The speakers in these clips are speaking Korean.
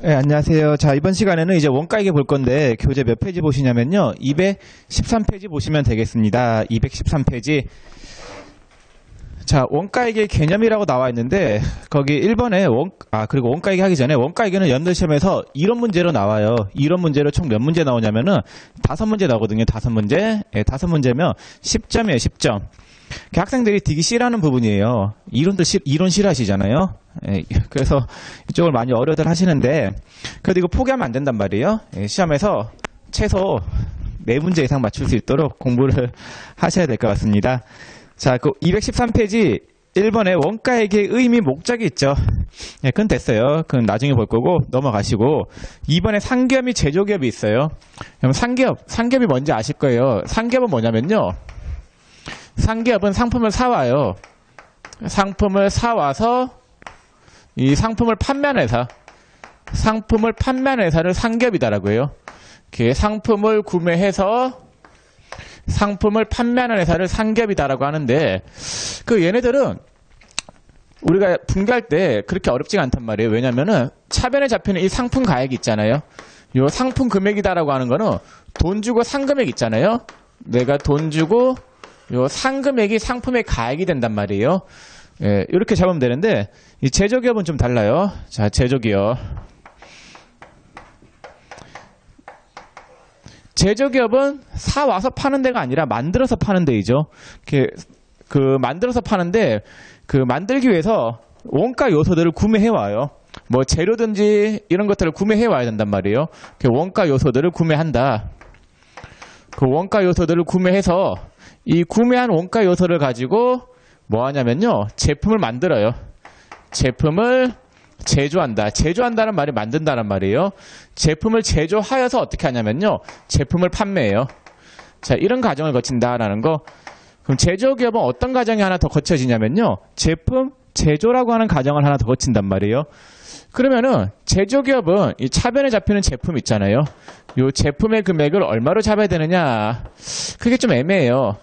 네, 안녕하세요. 자, 이번 시간에는 이제 원가액에 볼 건데, 교재 몇 페이지 보시냐면요. 213페이지 보시면 되겠습니다. 213페이지. 자, 원가액의 개념이라고 나와 있는데, 거기 1번에 그리고 원가액 하기 전에 원가액에는 연도시험에서 이론 문제로 나와요. 이론 문제로 총 몇 문제 나오냐면은 5문제 나오거든요. 5문제. 예, 5문제면 10점이에요, 10점. 학생들이 되게 싫어하는 부분이에요. 이론 싫어하시잖아요. 예, 그래서 이쪽을 많이 어려들 하시는데, 그래도 이거 포기하면 안 된단 말이에요. 예, 시험에서 최소 4문제 이상 맞출 수 있도록 공부를 하셔야 될 것 같습니다. 자, 그 213페이지 1번에 원가액의 의미, 목적이 있죠. 예, 그건 됐어요. 그건 나중에 볼 거고 넘어가시고, 2번에 상기업이 제조기업이 있어요. 그럼 상기업이 뭔지 아실 거예요. 상기업은 뭐냐면요. 상기업은 상품을 사와요. 상품을 사와서 이 상품을 판매하는 회사를 상기업이다라고 해요. 상품을 구매해서 상품을 판매하는 회사를 상기업이다라고 하는데, 얘네들은 우리가 분류할 때 그렇게 어렵지가 않단 말이에요. 왜냐면은 차변에 잡히는 이 상품 가액이 있잖아요. 이 상품 금액이다라고 하는 거는 돈 주고 산 금액 있잖아요. 내가 돈 주고 요 상금액이 상품의 가액이 된단 말이에요. 예, 이렇게 잡으면 되는데, 이 제조기업은 좀 달라요. 자, 제조기업. 제조기업은 사와서 파는 데가 아니라 만들어서 파는 데이죠. 만들어서 파는데, 만들기 위해서 원가 요소들을 구매해와요. 뭐 재료든지 이런 것들을 구매해와야 된단 말이에요. 원가 요소들을 구매한다. 그 원가 요소들을 구매해서 이 구매한 원가 요소를 가지고 뭐 하냐면요. 제품을 만들어요. 제품을 제조한다. 제조한다는 말이 만든다는 말이에요. 제품을 제조하여서 어떻게 하냐면요. 제품을 판매해요. 자, 이런 과정을 거친다라는 거. 그럼 제조기업은 어떤 과정이 하나 더 거쳐지냐면요. 제품 제조라고 하는 과정을 하나 더 거친단 말이에요. 그러면은 제조기업은 이 차변에 잡히는 제품 있잖아요. 이 제품의 금액을 얼마로 잡아야 되느냐. 그게 좀 애매해요.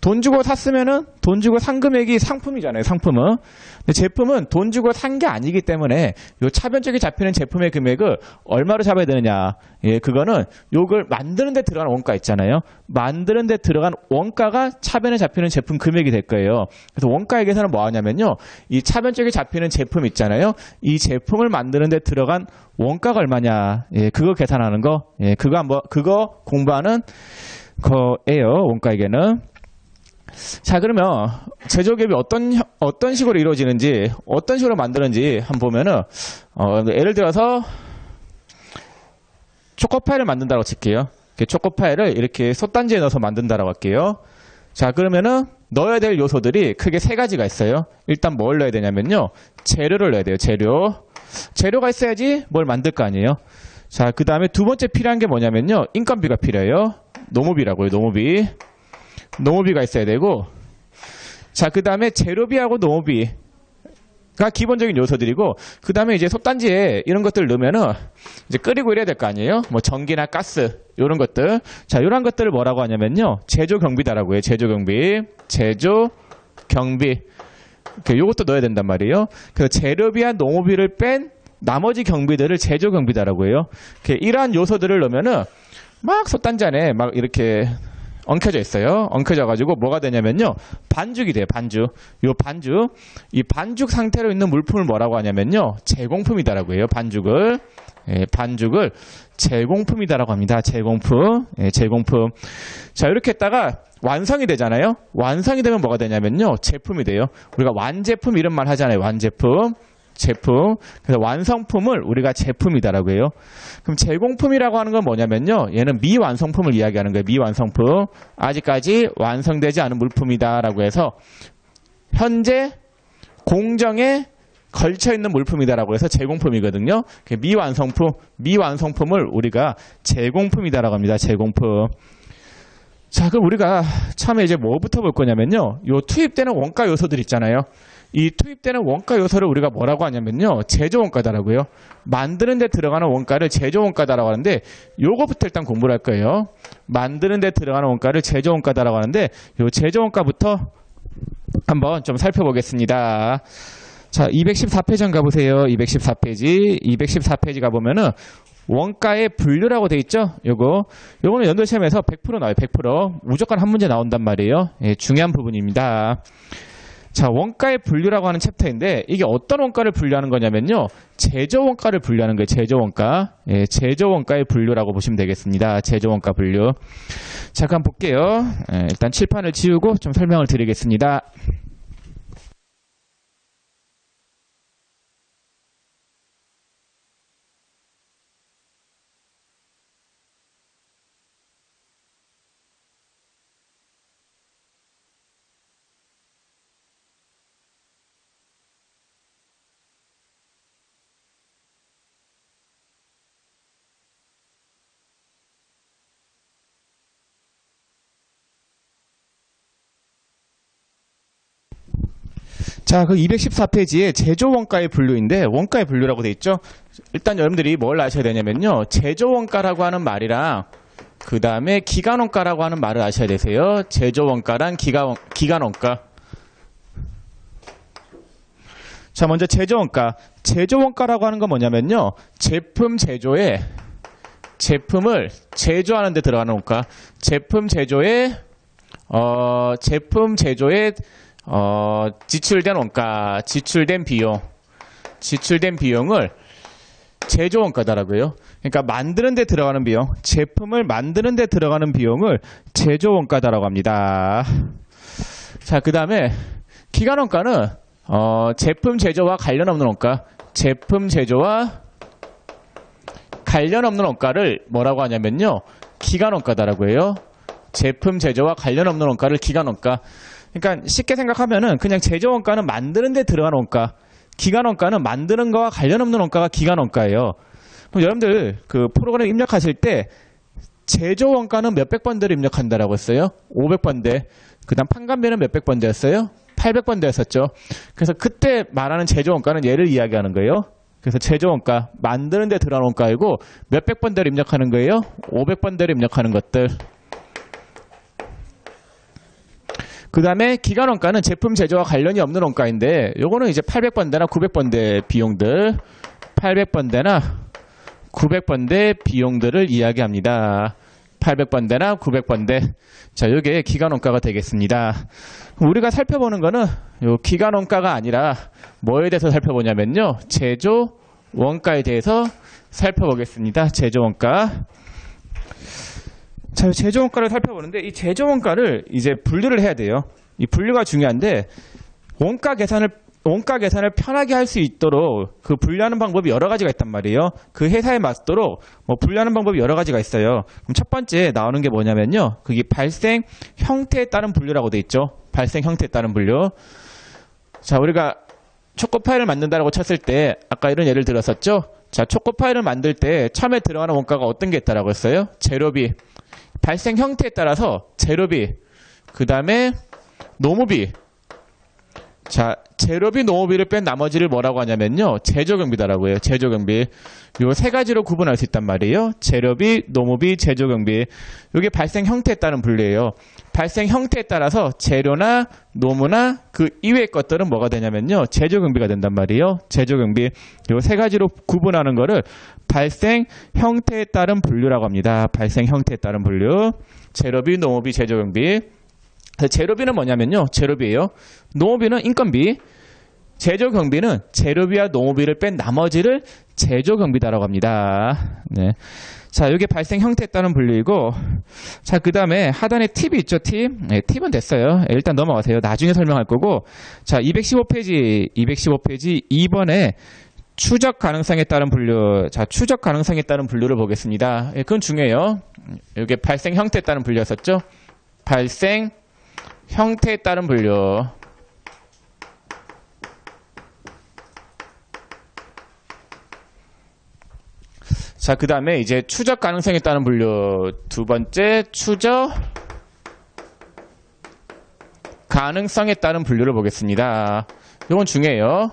돈 주고 샀으면은 돈 주고 산 금액이 상품이잖아요. 상품은. 근데 제품은 돈 주고 산 게 아니기 때문에 요 차변 쪽에 잡히는 제품의 금액을 얼마로 잡아야 되느냐. 예, 그거는 요걸 만드는 데 들어간 원가 있잖아요. 만드는 데 들어간 원가가 차변에 잡히는 제품 금액이 될 거예요. 그래서 원가액에서는 뭐 하냐면요. 이 차변 쪽에 잡히는 제품 있잖아요. 이 제품을 만드는 데 들어간 원가가 얼마냐. 예, 그거 계산하는 거. 예, 그거 공부하는 거예요. 원가액에는. 자, 그러면 제조기업이 어떤 식으로 이루어지는지, 어떤 식으로 만드는지 한번 보면은, 예를 들어서 초코파이를 만든다고 칠게요. 초코파이를 이렇게 솥단지에 넣어서 만든다라고 할게요. 자, 그러면은 넣어야 될 요소들이 크게 3가지가 있어요. 일단 뭘 넣어야 되냐면요. 재료를 넣어야 돼요. 재료가 있어야지 뭘 만들 거 아니에요. 자, 그 다음에 두 번째 필요한 게 뭐냐면요. 인건비가 필요해요. 노무비라고요. 노무비가 있어야 되고, 자, 그 다음에 재료비하고 노무비가 기본적인 요소들이고, 그 다음에 이제 솥단지에 이런 것들을 넣으면은 이제 끓이고 이래야 될 거 아니에요? 뭐 전기나 가스, 요런 것들. 자, 요런 것들을 뭐라고 하냐면요. 제조경비다라고 해요. 제조경비. 요것도 넣어야 된단 말이에요. 그래서 재료비와 노무비를 뺀 나머지 경비들을 제조경비다라고 해요. 이러한 요소들을 넣으면은 막 솥단지 안에 막 이렇게 엉켜져 있어요. 엉켜져가지고 뭐가 되냐면요. 반죽이 돼요. 이 반죽 상태로 있는 물품을 뭐라고 하냐면요. 제공품이다라고 해요. 반죽을 제공품이다라고 합니다. 제공품. 자, 이렇게 했다가 완성이 되잖아요. 완성이 되면 뭐가 되냐면요. 제품이 돼요. 우리가 완제품 이런 말 하잖아요. 제품. 그래서 완성품을 우리가 제품이다라고 해요. 그럼 제공품이라고 하는 건 뭐냐면요. 얘는 미완성품을 이야기하는 거예요. 미완성품. 아직까지 완성되지 않은 물품이다라고 해서 현재 공정에 걸쳐 있는 물품이다라고 해서 제공품이거든요. 미완성품을 우리가 제공품이다라고 합니다. 제공품. 자, 그럼 우리가 처음에 이제 뭐부터 볼 거냐면요. 요 투입되는 원가 요소들 있잖아요. 이 투입되는 원가 요소를 우리가 뭐라고 하냐면요. 제조원가다라고요. 만드는 데 들어가는 원가를 제조원가다라고 하는데, 요거부터 일단 공부를 할 거예요. 만드는 데 들어가는 원가를 제조원가다라고 하는데, 요 제조원가부터 한번 좀 살펴보겠습니다. 자, 214페이지 한번 가보세요. 214페이지. 214페이지 가보면은 원가의 분류라고 돼 있죠? 요거는 연도 시험에서 100% 나와요. 100%. 무조건 한 문제 나온단 말이에요. 예, 중요한 부분입니다. 자, 원가의 분류라고 하는 챕터인데 이게 어떤 원가를 분류하는 거냐면요. 제조 원가를 분류하는 거예요. 제조 원가. 예, 제조 원가의 분류라고 보시면 되겠습니다. 제조 원가 분류. 잠깐 볼게요. 예, 일단 칠판을 지우고 좀 설명을 드리겠습니다. 자, 그 214페이지에 제조 원가의 분류인데 원가의 분류라고 돼 있죠. 일단 여러분들이 뭘 아셔야 되냐면요. 제조 원가라고 하는 말이랑 그 다음에 기간 원가라고 하는 말을 아셔야 되세요. 제조 원가랑 기간 원가. 자, 먼저 제조 원가. 제조 원가라고 하는 건 뭐냐면요. 제품 제조에 제품을 제조하는 데 들어가는 원가. 제품 제조에 지출된 원가, 지출된 비용을 제조 원가다라고요. 그러니까 만드는 데 들어가는 비용, 제품을 만드는 데 들어가는 비용을 제조 원가다라고 합니다. 자, 그 다음에 기간 원가는 제품 제조와 관련 없는 원가, 제품 제조와 관련 없는 원가를 뭐라고 하냐면요. 기간 원가다라고 해요. 제품 제조와 관련 없는 원가를 기간 원가. 그러니까 쉽게 생각하면은 그냥 제조 원가는 만드는 데 들어가는 원가, 기간 원가는 만드는 거와 관련 없는 원가가 기간 원가예요. 그럼 여러분들 그 프로그램 입력하실 때 제조 원가는 몇백 번대로 입력한다라고 했어요? 500번대. 그다음 판관비는 몇백 번대였어요? 800번대였었죠. 그래서 그때 말하는 제조 원가는 얘를 이야기하는 거예요. 그래서 제조 원가, 만드는 데 들어가는 원가이고 몇백 번대로 입력하는 거예요? 500번대로 입력하는 것들. 그 다음에 기간 원가는 제품 제조와 관련이 없는 원가인데 요거는 이제 800번대나 900번대 비용들, 800번대나 900번대 비용들을 이야기합니다. 800번대나 900번대. 자, 요게 기간 원가가 되겠습니다. 우리가 살펴보는 거는 요 기간 원가가 아니라 뭐에 대해서 살펴보냐면요. 제조 원가에 대해서 살펴보겠습니다. 제조 원가. 자, 제조 원가를 살펴보는데 이 제조 원가를 이제 분류를 해야 돼요. 이 분류가 중요한데 원가 계산을 편하게 할 수 있도록 그 분류하는 방법이 여러 가지가 있단 말이에요. 그 회사에 맞도록 분류하는 방법이 여러 가지가 있어요. 그럼 첫 번째 나오는 게 뭐냐면요. 그게 발생 형태에 따른 분류라고 돼 있죠. 발생 형태에 따른 분류. 자, 우리가 초코파이를 만든다라고 쳤을 때 아까 이런 예를 들었었죠. 자, 초코파이를 만들 때 처음에 들어가는 원가가 어떤 게 있다라고 했어요? 재료비. 발생 형태에 따라서 재료비, 그 다음에 노무비. 자, 재료비, 노무비를 뺀 나머지를 뭐라고 하냐면요. 제조경비다라고 해요. 제조경비. 요 세 가지로 구분할 수 있단 말이에요. 재료비, 노무비, 제조경비. 요게 발생 형태에 따른 분류예요. 발생 형태에 따라서 재료나 노무나 그 이외의 것들은 뭐가 되냐면요. 제조경비가 된단 말이에요. 제조경비. 요 세 가지로 구분하는 거를 발생 형태에 따른 분류라고 합니다. 발생 형태에 따른 분류. 재료비, 노무비, 제조경비. 재료비는 뭐냐면요. 재료비예요. 노무비는 인건비. 제조경비는 재료비와 노무비를 뺀 나머지를 제조경비다라고 합니다. 네. 자, 이게 발생 형태에 따른 분류이고, 자, 그 다음에 하단에 팁이 있죠, 팁. 네, 팁은 됐어요. 네, 일단 넘어가세요. 나중에 설명할 거고. 자, 215페이지 2번에 추적 가능성에 따른 분류. 자, 추적 가능성에 따른 분류를 보겠습니다. 네, 그건 중요해요. 이게 발생 형태에 따른 분류였었죠. 발생 형태에 따른 분류. 자, 그 다음에 이제 추적 가능성에 따른 분류. 두 번째, 추적 가능성에 따른 분류를 보겠습니다. 이건 중요해요.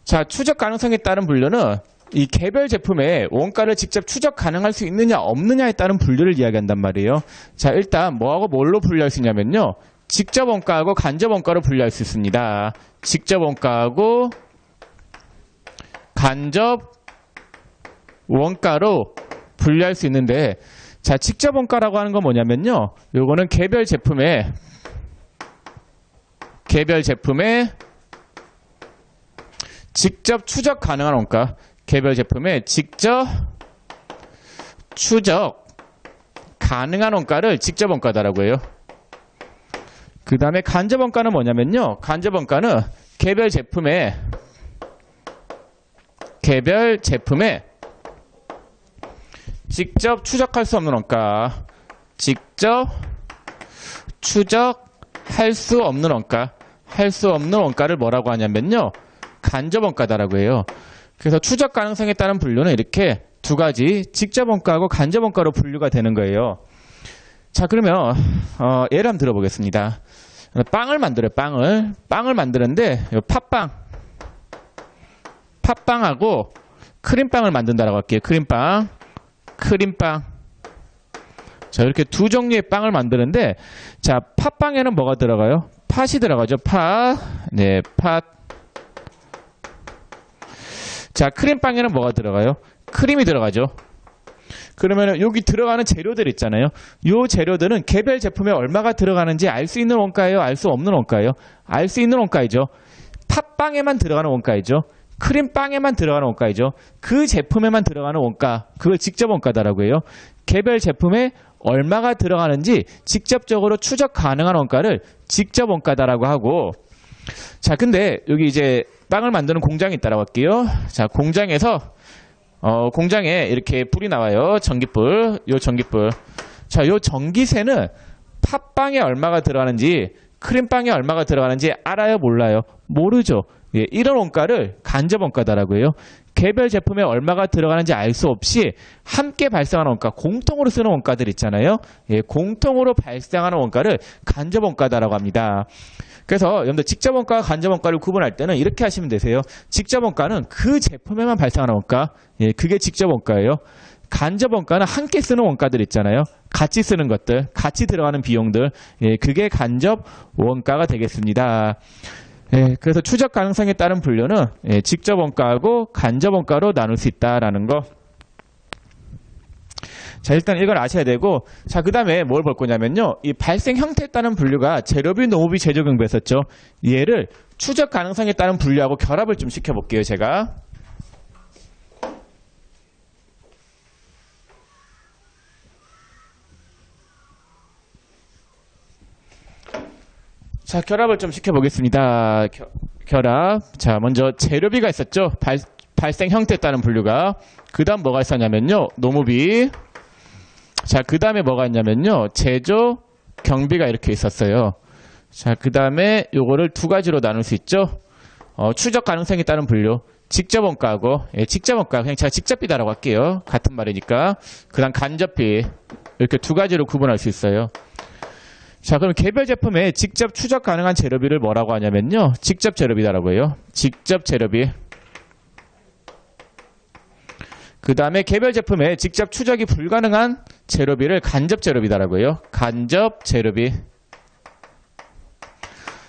자, 추적 가능성에 따른 분류는 이 개별 제품의 원가를 직접 추적 가능할 수 있느냐 없느냐에 따른 분류를 이야기한단 말이에요. 자, 일단 뭐하고 뭘로 분류할 수 있냐면요. 직접 원가하고 간접 원가로 분류할 수 있습니다. 직접 원가하고 간접 원가로 분류할 수 있는데, 자, 직접 원가라고 하는 건 뭐냐면요. 요거는 개별 제품에 직접 추적 가능한 원가. 개별 제품에 직접 추적 가능한 원가를 직접 원가다라고 해요. 그 다음에 간접 원가는 뭐냐면요. 간접 원가는 개별 제품에 직접 추적할 수 없는 원가. 직접 추적할 수 없는 원가. 할 수 없는 원가를 뭐라고 하냐면요. 간접 원가다라고 해요. 그래서 추적 가능성에 따른 분류는 이렇게 두 가지, 직접 원가하고 간접 원가로 분류가 되는 거예요. 자, 그러면 예를 한번 들어보겠습니다. 빵을 만들어요. 빵을 만드는데 팥빵하고 크림빵을 만든다라고 할게요. 크림빵. 자, 이렇게 두 종류의 빵을 만드는데, 자, 팥빵에는 뭐가 들어가요? 팥이 들어가죠. 팥. 자, 크림빵에는 뭐가 들어가요? 크림이 들어가죠. 그러면 여기 들어가는 재료들 있잖아요. 이 재료들은 개별 제품에 얼마가 들어가는지 알 수 있는 원가예요? 알 수 없는 원가예요? 알 수 있는 원가이죠. 팥빵에만 들어가는 원가이죠. 크림빵에만 들어가는 원가이죠. 그 제품에만 들어가는 원가, 그걸 직접 원가다라고 해요. 개별 제품에 얼마가 들어가는지 직접적으로 추적 가능한 원가를 직접 원가다라고 하고, 자, 근데 여기 이제 빵을 만드는 공장이 있다라고 할게요. 자, 공장에서 공장에 이렇게 불이 나와요. 전기불. 요 전기불. 자, 요 전기세는 팥빵에 얼마가 들어가는지, 크림빵에 얼마가 들어가는지 알아요? 몰라요? 모르죠. 예, 이런 원가를 간접 원가다라고 해요. 개별 제품에 얼마가 들어가는지 알 수 없이 함께 발생하는 원가, 공통으로 쓰는 원가들 있잖아요. 예, 공통으로 발생하는 원가를 간접 원가다라고 합니다. 그래서 여러분들 직접 원가와 간접 원가를 구분할 때는 이렇게 하시면 되세요. 직접 원가는 그 제품에만 발생하는 원가, 예, 그게 직접 원가예요. 간접 원가는 함께 쓰는 원가들 있잖아요. 같이 쓰는 것들, 같이 들어가는 비용들, 예, 그게 간접 원가가 되겠습니다. 예, 그래서 추적 가능성에 따른 분류는 직접 원가하고 간접 원가로 나눌 수 있다라는 거. 자, 일단 이걸 아셔야 되고, 자, 그 다음에 뭘 볼 거냐면요. 이 발생 형태에 따른 분류가 재료비, 노무비, 제조경비였었죠. 얘를 추적 가능성에 따른 분류하고 결합을 좀 시켜볼게요, 제가. 자, 결합을 좀 시켜보겠습니다. 결합. 자, 먼저 재료비가 있었죠. 발생 형태에 따른 분류가. 그 다음 뭐가 있었냐면요. 노무비. 자, 그 다음에 뭐가 있냐면요. 제조 경비가 이렇게 있었어요. 자, 그 다음에 요거를 두 가지로 나눌 수 있죠. 추적 가능성에 따른 분류. 직접 원가하고, 예, 직접 원가. 그냥 제가 직접비다라고 할게요. 같은 말이니까. 그 다음 간접비. 이렇게 두 가지로 구분할 수 있어요. 자, 그럼 개별 제품에 직접 추적 가능한 재료비를 뭐라고 하냐면요. 직접 재료비다라고 해요. 직접 재료비. 그 다음에 개별 제품에 직접 추적이 불가능한 재료비를 간접 재료비다라고 해요. 간접 재료비.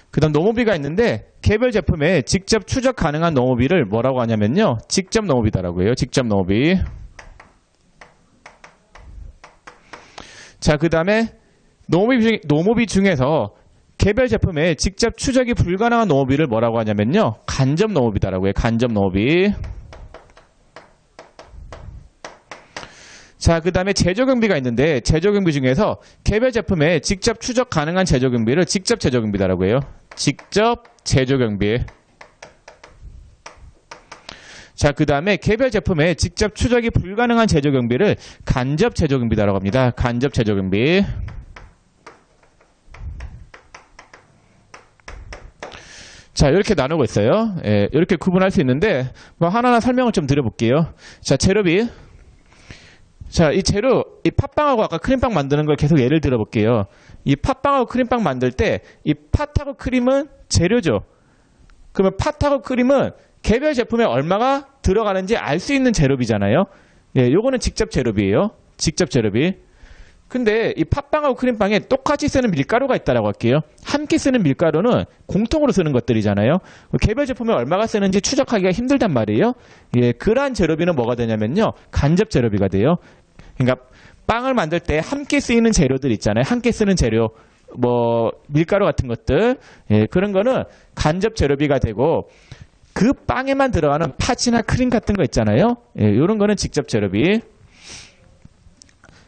그 다음 노무비가 있는데, 개별 제품에 직접 추적 가능한 노무비를 뭐라고 하냐면요. 직접 노무비다라고 해요. 직접 노무비. 자, 그 다음에 노무비 중에서 개별 제품에 직접 추적이 불가능한 노무비를 뭐라고 하냐면요. 간접 노무비다라고 해요. 간접 노무비. 자, 그 다음에 제조경비가 있는데, 제조경비 중에서 개별 제품에 직접 추적 가능한 제조경비를 직접 제조경비다라고 해요. 직접 제조경비. 자, 그 다음에 개별 제품에 직접 추적이 불가능한 제조경비를 간접 제조경비다라고 합니다. 간접 제조경비. 자, 이렇게 나누고 있어요. 예, 이렇게 구분할 수 있는데, 뭐 하나하나 설명을 좀 드려볼게요. 자, 재료비. 자, 이 재료, 이 팥빵하고 아까 크림빵 만드는 걸 계속 예를 들어볼게요. 이 팥빵하고 크림빵 만들 때, 이 팥하고 크림은 재료죠. 그러면 팥하고 크림은 개별 제품에 얼마가 들어가는지 알 수 있는 재료비잖아요. 예, 요거는 직접 재료비예요. 직접 재료비. 근데 이 팥빵하고 크림빵에 똑같이 쓰는 밀가루가 있다라고 할게요. 함께 쓰는 밀가루는 공통으로 쓰는 것들이잖아요. 개별 제품에 얼마가 쓰는지 추적하기가 힘들단 말이에요. 예, 그러한 재료비는 뭐가 되냐면요. 간접 재료비가 돼요. 그러니까 빵을 만들 때 함께 쓰이는 재료들 있잖아요. 함께 쓰는 재료, 뭐 밀가루 같은 것들, 예, 그런 거는 간접 재료비가 되고 그 빵에만 들어가는 팥이나 크림 같은 거 있잖아요. 예, 이런 거는 직접 재료비.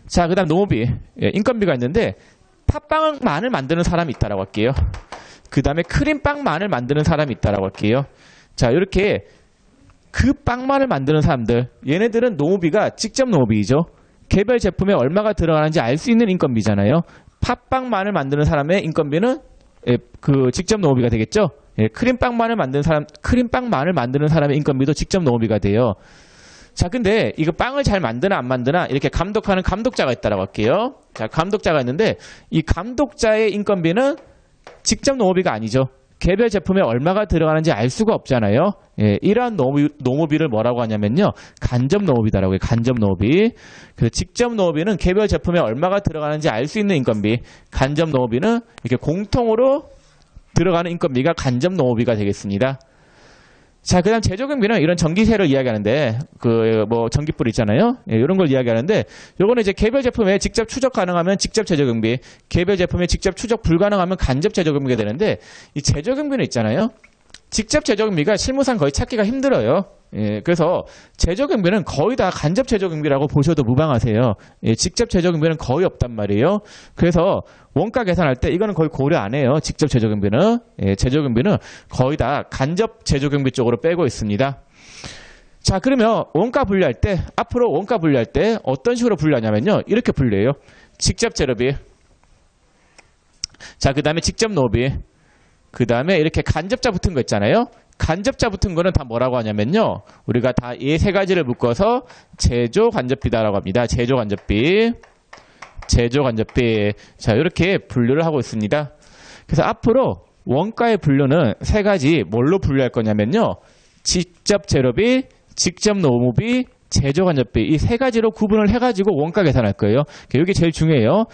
자, 그 다음 노무비, 예, 인건비가 있는데 팥빵만을 만드는 사람이 있다라고 할게요. 그 다음에 크림빵만을 만드는 사람이 있다라고 할게요. 자, 이렇게 그 빵만을 만드는 사람들, 얘네들은 노무비가 직접 노무비이죠. 개별 제품에 얼마가 들어가는지 알 수 있는 인건비잖아요. 팥빵만을 만드는 사람의 인건비는 예, 그 직접 노무비가 되겠죠. 예, 크림빵만을 만드는 사람의 인건비도 직접 노무비가 돼요. 자, 근데 이거 빵을 잘 만드나 안 만드나 이렇게 감독하는 감독자가 있다라고 할게요. 자, 감독자가 있는데 이 감독자의 인건비는 직접 노무비가 아니죠. 개별 제품에 얼마가 들어가는지 알 수가 없잖아요. 예, 이러한 노무비를 뭐라고 하냐면요. 간접 노무비다라고 해요. 간접 노무비. 그래서 직접 노무비는 개별 제품에 얼마가 들어가는지 알 수 있는 인건비. 간접 노무비는 이렇게 공통으로 들어가는 인건비가 간접 노무비가 되겠습니다. 자, 그 다음 제조경비는 이런 전기세를 이야기하는데, 뭐, 전기불 있잖아요? 예, 이런 걸 이야기하는데, 요거는 이제 개별 제품에 직접 추적 가능하면 직접 제조경비, 개별 제품에 직접 추적 불가능하면 간접 제조경비가 되는데, 이 제조경비는 있잖아요? 직접 제조경비가 실무상 거의 찾기가 힘들어요. 예, 그래서 제조경비는 거의 다 간접 제조경비라고 보셔도 무방하세요. 예, 직접 제조경비는 거의 없단 말이에요. 그래서 원가 계산할 때 이거는 거의 고려 안 해요. 직접 제조경비는. 예, 제조경비는 거의 다 간접 제조경비 쪽으로 빼고 있습니다. 자, 그러면 원가 분류할 때, 앞으로 원가 분류할 때 어떤 식으로 분류하냐면요. 이렇게 분류해요. 직접 재료비. 자, 그 다음에 직접 노비. 그 다음에 이렇게 간접자 붙은 거 있잖아요. 간접자 붙은 거는 다 뭐라고 하냐면요. 우리가 다 이 세 가지를 묶어서 제조 간접비다라고 합니다. 제조 간접비. 제조 간접비. 자, 이렇게 분류를 하고 있습니다. 그래서 앞으로 원가의 분류는 세 가지 뭘로 분류할 거냐면요. 직접 재료비, 직접 노무비, 제조 간접비. 이 세 가지로 구분을 해가지고 원가 계산할 거예요. 이게 제일 중요해요.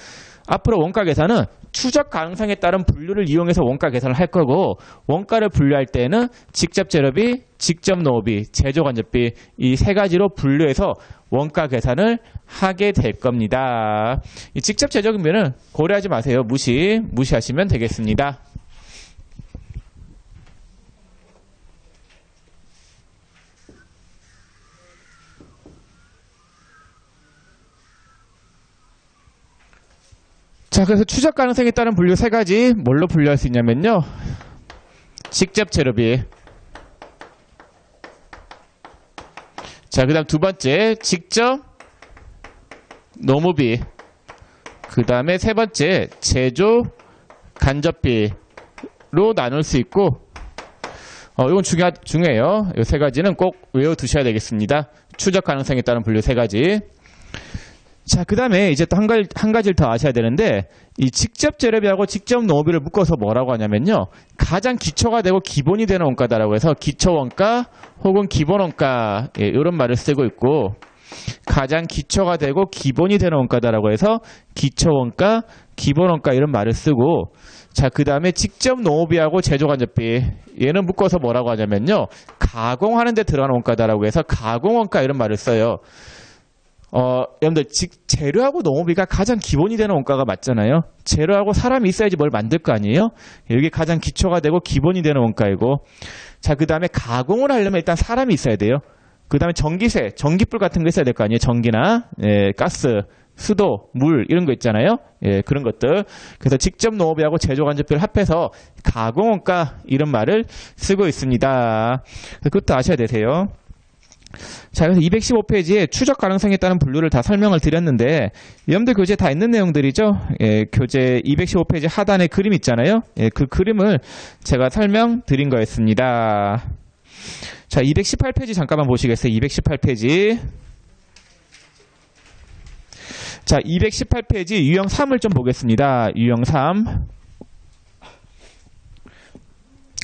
앞으로 원가 계산은 추적 가능성에 따른 분류를 이용해서 원가 계산을 할 거고, 원가를 분류할 때는 직접 재료비, 직접 노비, 제조 간접비 이 세 가지로 분류해서 원가 계산을 하게 될 겁니다. 이 직접 제조경비는 고려하지 마세요. 무시하시면 되겠습니다. 자, 그래서 추적 가능성에 따른 분류 세 가지 뭘로 분류할 수 있냐면요. 직접 재료비. 자, 그 다음 두 번째, 직접 노무비. 그 다음에 세 번째, 제조 간접비로 나눌 수 있고, 이건 중요해요. 이 세 가지는 꼭 외워두셔야 되겠습니다. 추적 가능성에 따른 분류 세 가지. 자, 그 다음에 이제 또 한 가지를 더 아셔야 되는데, 이 직접 재료비하고 직접 노무비를 묶어서 뭐라고 하냐면요. 가장 기초가 되고 기본이 되는 원가다라고 해서 기초원가 혹은 기본원가, 예, 이런 말을 쓰고 있고, 가장 기초가 되고 기본이 되는 원가다라고 해서 기초원가, 기본원가 이런 말을 쓰고, 자, 그 다음에 직접 노무비하고 제조간접비, 얘는 묶어서 뭐라고 하냐면요. 가공하는 데 들어가는 원가다라고 해서 가공원가 이런 말을 써요. 여러분들, 재료하고 노무비가 가장 기본이 되는 원가가 맞잖아요. 재료하고 사람이 있어야지 뭘 만들 거 아니에요? 여기 가장 기초가 되고 기본이 되는 원가이고. 자, 그 다음에 가공을 하려면 일단 사람이 있어야 돼요. 그 다음에 전기세, 전기불 같은 거 있어야 될 거 아니에요? 전기나, 예, 가스, 수도, 물, 이런 거 있잖아요. 예, 그런 것들. 그래서 직접 노무비하고 제조 간접비를 합해서 가공원가 이런 말을 쓰고 있습니다. 그것도 아셔야 되세요. 자, 그래서 215페이지에 추적 가능성에 따른 분류를 다 설명을 드렸는데, 여러분들 교재에 다 있는 내용들이죠. 예, 교재 215페이지 하단에 그림 있잖아요. 예, 그 그림을 제가 설명드린 거였습니다. 자, 218페이지 잠깐만 보시겠어요? 218페이지. 자, 218페이지 유형 3을 좀 보겠습니다. 유형 3.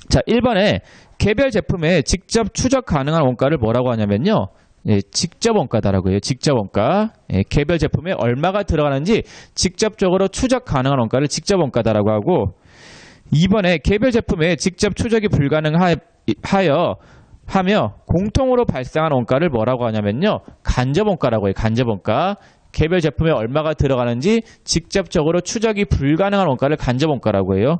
자, 1번에 개별 제품에 직접 추적 가능한 원가를 뭐라고 하냐면요. 예, 직접 원가다라고 해요. 직접 원가. 예, 개별 제품에 얼마가 들어가는지 직접적으로 추적 가능한 원가를 직접 원가다라고 하고, 2번에 개별 제품에 직접 추적이 하며 공통으로 발생한 원가를 뭐라고 하냐면요, 간접 원가라고 해요. 간접 원가. 개별 제품에 얼마가 들어가는지 직접적으로 추적이 불가능한 원가를 간접 원가라고 해요.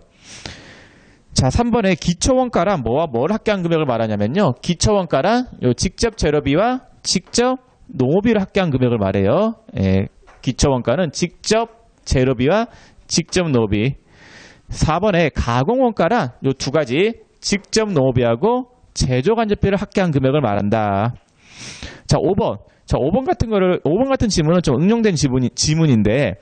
자, 3번에 기초원가란 뭐와 뭘 합계한 금액을 말하냐면요, 기초원가란 요 직접 재료비와 직접 노비를 합계한 금액을 말해요. 예, 기초원가는 직접 재료비와 직접 노비. 4번에 가공원가란 요 두 가지 직접 노비하고 제조 간접비를 합계한 금액을 말한다. 자, 5번. 자, 5번 같은 지문은 좀 응용된 지문인데,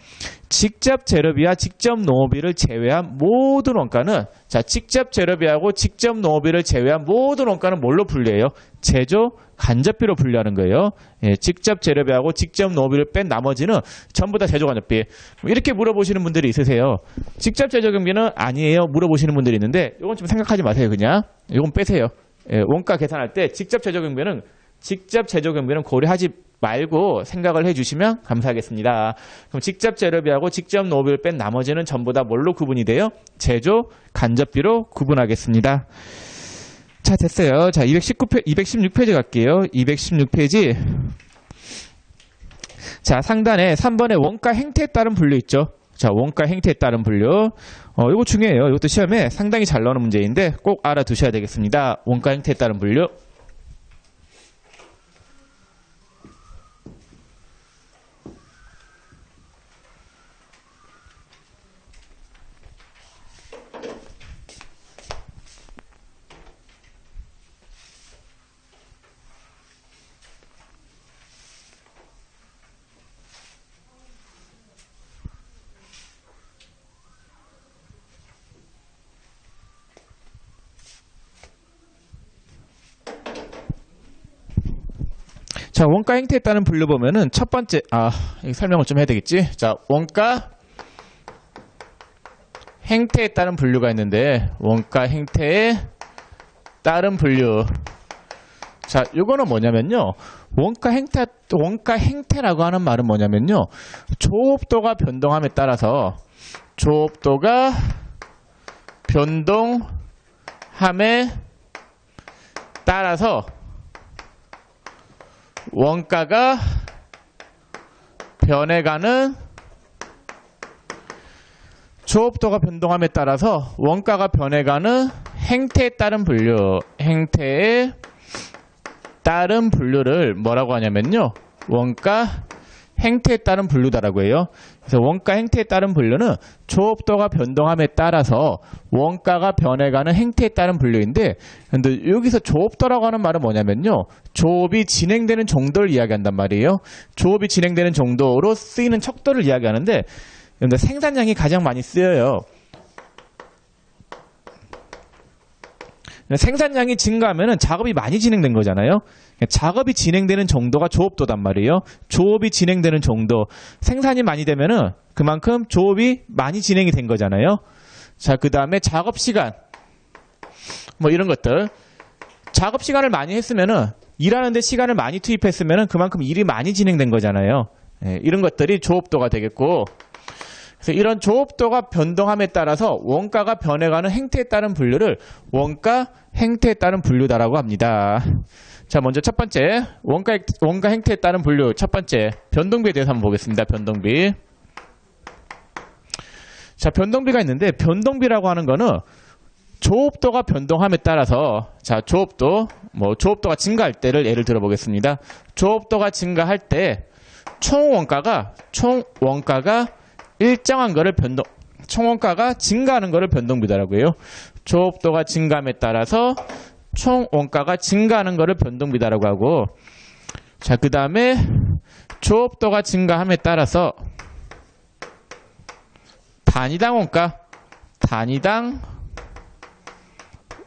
직접 재료비와 직접 농업비를 제외한 모든 원가는, 자, 직접 재료비하고 직접 농업비를 제외한 모든 원가는 뭘로 분류해요? 제조 간접비로 분류하는 거예요. 예, 직접 재료비하고 직접 농업비를 뺀 나머지는 전부 다 제조 간접비. 이렇게 물어보시는 분들이 있으세요. 직접 제조 경비는 아니에요, 물어보시는 분들이 있는데, 이건 좀 생각하지 마세요. 그냥 이건 빼세요. 예, 원가 계산할 때 직접 제조 경비는 고려하지 말고 생각을 해주시면 감사하겠습니다. 그럼 직접 재료비하고 직접 노비를 뺀 나머지는 전부 다 뭘로 구분이 돼요? 제조 간접비로 구분하겠습니다. 자, 됐어요. 자, 216페이지 갈게요. 216페이지. 자, 상단에 3번에 원가 행태에 따른 분류 있죠. 자, 원가 행태에 따른 분류. 이거 중요해요. 이것도 시험에 상당히 잘 나오는 문제인데 꼭 알아두셔야 되겠습니다. 원가 행태에 따른 분류. 자, 원가 행태에 따른 분류 보면은 첫 번째, 설명을 좀 해야 되겠지? 자, 원가 행태에 따른 분류가 있는데, 원가 행태에 따른 분류. 자, 요거는 뭐냐면요, 원가 행태라고 하는 말은 뭐냐면요, 조업도가 변동함에 따라서, 원가가 변해가는, 조업도가 변동함에 따라서 원가가 변해가는 행태에 따른 분류를 뭐라고 하냐면요, 원가 행태에 따른 분류다라고 해요. 그래서 원가 행태에 따른 분류는 조업도가 변동함에 따라서 원가가 변해가는 행태에 따른 분류인데, 근데 여기서 조업도라고 하는 말은 뭐냐면요, 조업이 진행되는 정도를 이야기한단 말이에요. 조업이 진행되는 정도로 쓰이는 척도를 이야기하는데, 근데 생산량이 가장 많이 쓰여요. 생산량이 증가하면 작업이 많이 진행된 거잖아요. 작업이 진행되는 정도가 조업도단 말이에요. 조업이 진행되는 정도. 생산이 많이 되면은 그만큼 조업이 많이 진행이 된 거잖아요. 자, 그 다음에 작업시간. 뭐 이런 것들. 작업시간을 많이 했으면은, 일하는데 시간을 많이 투입했으면은 그만큼 일이 많이 진행된 거잖아요. 예, 이런 것들이 조업도가 되겠고, 그래서 이런 조업도가 변동함에 따라서 원가가 변해가는 행태에 따른 분류를 원가 행태에 따른 분류다라고 합니다. 자, 먼저 첫 번째 원가 행태에 따른 분류, 첫 번째 변동비에 대해서 한번 보겠습니다. 변동비. 자, 변동비가 있는데, 변동비라고 하는 거는 조업도가 변동함에 따라서, 자, 조업도가 증가할 때를 예를 들어 보겠습니다. 조업도가 증가할 때 총 원가가 일정한 거를 총 원가가 증가하는 거를 변동비다라고 해요. 조업도가 증가함에 따라서 총 원가가 증가하는 거를 변동비다라고 하고, 자, 그 다음에 조업도가 증가함에 따라서 단위당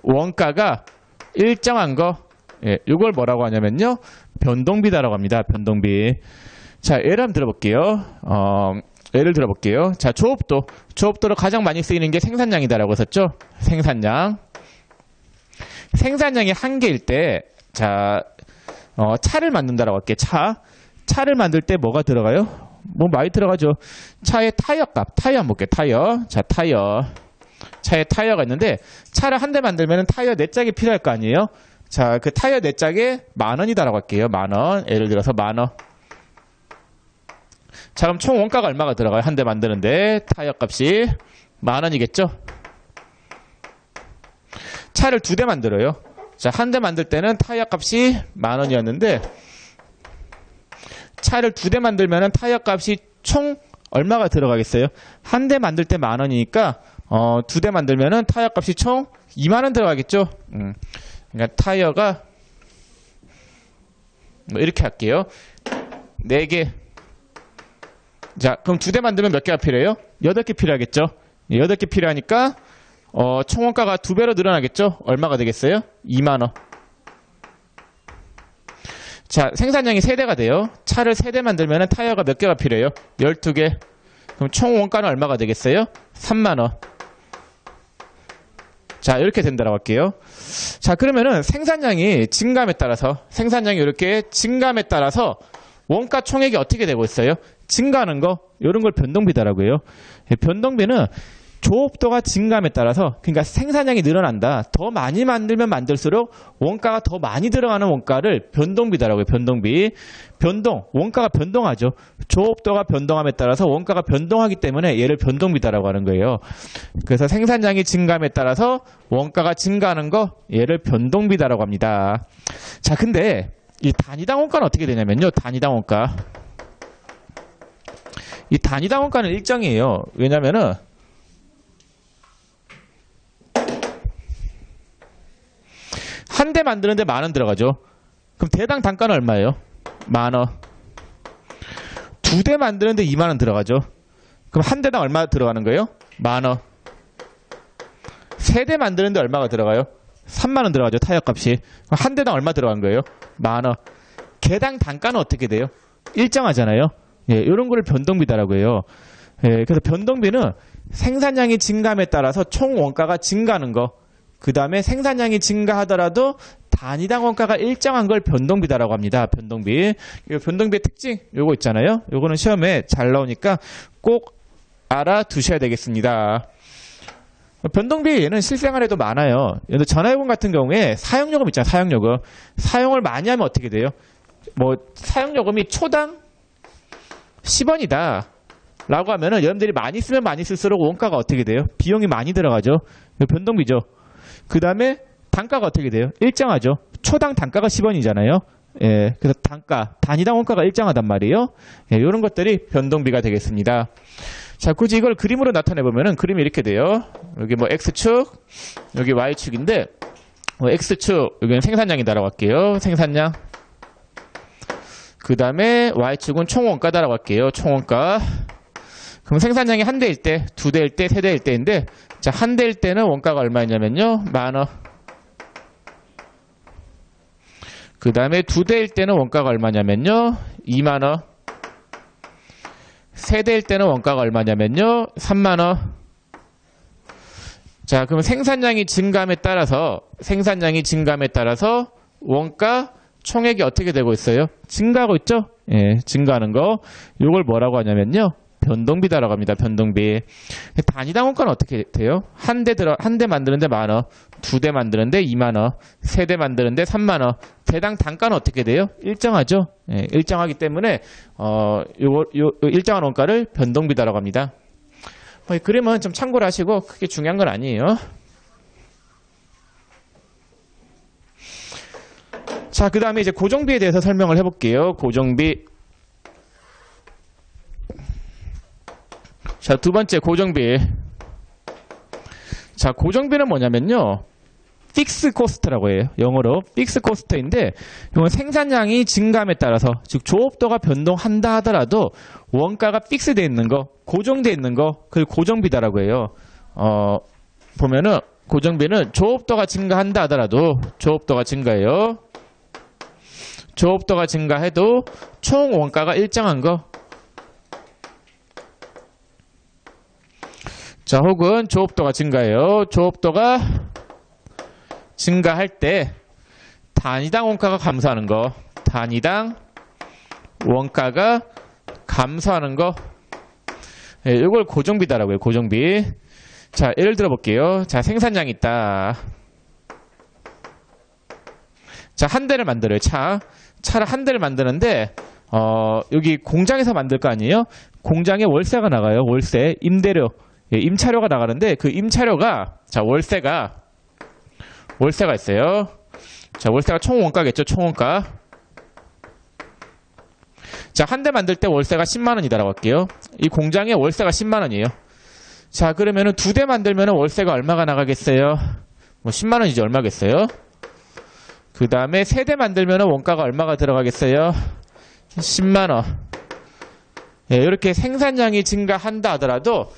원가가 일정한 거, 예, 이걸 뭐라고 하냐면요, 변동비다라고 합니다. 변동비. 자, 예를 들어볼게요. 자, 조업도로 가장 많이 쓰이는 게 생산량이다라고 했었죠. 생산량이 한 개일 때, 자, 차를 만든다라고 할게요. 차를 만들 때 뭐가 들어가요? 뭐 많이 들어가죠. 차의 타이어 값, 타이어 한번 볼게요. 타이어. 자, 타이어. 차에 타이어가 있는데 차를 한 대 만들면 타이어 4짝이 필요할 거 아니에요? 자, 그 타이어 4짝에 10,000원이다라고 할게요. 10,000원. 예를 들어서 10,000원. 자, 그럼 총 원가가 얼마가 들어가요? 한 대 만드는데 타이어 값이 10,000원이겠죠? 차를 2대 만들어요. 자, 한 대 만들 때는 타이어 값이 10,000원이었는데 차를 2대 만들면 타이어 값이 총 얼마가 들어가겠어요? 한 대 만들 때 10,000원이니까 2대 만들면 타이어 값이 총 20,000원 들어가겠죠? 그러니까 타이어가 뭐 이렇게 할게요. 4개. 자, 그럼 2대 만들면 몇 개가 필요해요? 8개 필요하겠죠? 8개 필요하니까 총 원가가 2배로 늘어나겠죠? 얼마가 되겠어요? 20,000원. 자, 생산량이 3대가 돼요. 차를 3대 만들면 타이어가 몇 개가 필요해요? 12개. 그럼 총 원가는 얼마가 되겠어요? 30,000원. 자, 이렇게 된다고 할게요. 자, 그러면은 생산량이 증감에 따라서, 생산량이 이렇게 증감에 따라서 원가 총액이 어떻게 되고 있어요? 증가하는 거, 이런 걸 변동비다라고 해요. 변동비는 조업도가 증감에 따라서, 그러니까 생산량이 늘어난다. 더 많이 만들면 만들수록 원가가 더 많이 들어가는 원가를 변동비다라고 해요. 변동비. 원가가 변동하죠. 조업도가 변동함에 따라서 원가가 변동하기 때문에 얘를 변동비다라고 하는 거예요. 그래서 생산량이 증감에 따라서 원가가 증가하는 거, 얘를 변동비다라고 합니다. 자, 근데 이 단위당 원가는 어떻게 되냐면요. 단위당 원가. 이 단위당 원가는 일정이에요. 왜냐면은 한 대 만드는데 10,000원 들어가죠. 그럼 대당 단가는 얼마예요? 10,000원. 2대 만드는데 20,000원 들어가죠. 그럼 한 대당 얼마 들어가는 거예요? 10,000원. 3대 만드는데 얼마가 들어가요? 30,000원 들어가죠. 타이어 값이. 그럼 한 대당 얼마 들어간 거예요? 10,000원. 개당 단가는 어떻게 돼요? 일정하잖아요. 예, 이런 거를 변동비다라고 해요. 예, 그래서 변동비는 생산량이 증감에 따라서 총 원가가 증가하는 거, 그 다음에 생산량이 증가하더라도 단위당 원가가 일정한 걸 변동비다라고 합니다. 변동비. 이 변동비의 특징, 요거 있잖아요. 요거는 시험에 잘 나오니까 꼭 알아두셔야 되겠습니다. 변동비 얘는 실생활에도 많아요. 예를 들어 전화요금 같은 경우에 사용요금 있잖아요. 사용요금. 사용을 많이 하면 어떻게 돼요? 뭐 사용요금이 초당 10원이다 라고 하면은 여러분들이 많이 쓰면 많이 쓸수록 원가가 어떻게 돼요? 비용이 많이 들어가죠. 변동비죠. 그 다음에 단가가 어떻게 돼요? 일정하죠. 초당 단가가 10원이잖아요. 예, 그래서 단위당 원가가 일정하단 말이에요. 예, 이런 것들이 변동비가 되겠습니다. 자, 굳이 이걸 그림으로 나타내보면은 그림이 이렇게 돼요. 여기 뭐 X축, 여기 Y축인데, X축, 여기는 생산량이다라고 할게요. 생산량. 그 다음에 Y축은 총원가다라고 할게요. 총원가. 그럼 생산량이 한 대일 때, 2대일 때, 3대일 때인데, 자, 한 대일 때는 원가가 얼마였냐면요. 10,000원. 그 다음에 2대일 때는 원가가 얼마냐면요. 20,000원. 3대일 때는 원가가 얼마냐면요. 30,000원. 자, 그럼 생산량이 증감에 따라서 원가 총액이 어떻게 되고 있어요? 증가하고 있죠? 예, 증가하는 거. 요걸 뭐라고 하냐면요. 변동비다라고 합니다. 변동비. 단위당 원가는 어떻게 돼요? 한 대 만드는데 10,000원, 2대 만드는데 20,000원, 3대 만드는데 30,000원. 대당 단가는 어떻게 돼요? 일정하죠? 예, 일정하기 때문에 일정한 원가를 변동비다라고 합니다. 이 그림은 좀 참고를 하시고 크게 중요한 건 아니에요. 자, 그 다음에 이제 고정비에 대해서 설명을 해볼게요. 고정비. 자, 두 번째 고정비. 자, 고정비는 뭐냐면요. 픽스 코스트라고 해요. 영어로 픽스 코스트인데 이건 생산량이 증감에 따라서 즉 조업도가 변동한다 하더라도 원가가 픽스되어 있는 거, 고정되어 있는 거, 그걸 고정비다라고 해요. 보면은 고정비는 조업도가 증가한다 하더라도 조업도가 증가해요. 조업도가 증가해도 총 원가가 일정한 거. 자, 혹은 조업도가 증가해요. 조업도가 증가할 때 단위당 원가가 감소하는 거. 단위당 원가가 감소하는 거. 예, 이걸 고정비다라고 해요. 고정비. 자, 예를 들어 볼게요. 자, 생산량이 있다. 자, 한 대를 만들어요. 차를 한 대를 만드는데 여기 공장에서 만들 거 아니에요? 공장에 월세가 나가요. 월세, 임대료, 예, 임차료가 나가는데 그 임차료가 자, 월세가 있어요. 자, 월세가 총 원가겠죠. 총 원가. 자, 한 대 만들 때 월세가 10만 원이다라고 할게요. 이 공장에 월세가 10만 원이에요. 자, 그러면은 두 대 만들면은 월세가 얼마가 나가겠어요? 뭐 10만 원이지 얼마겠어요? 그 다음에 세 대 만들면은 원가가 얼마가 들어가겠어요? 10만 원. 예, 이렇게 생산량이 증가한다 하더라도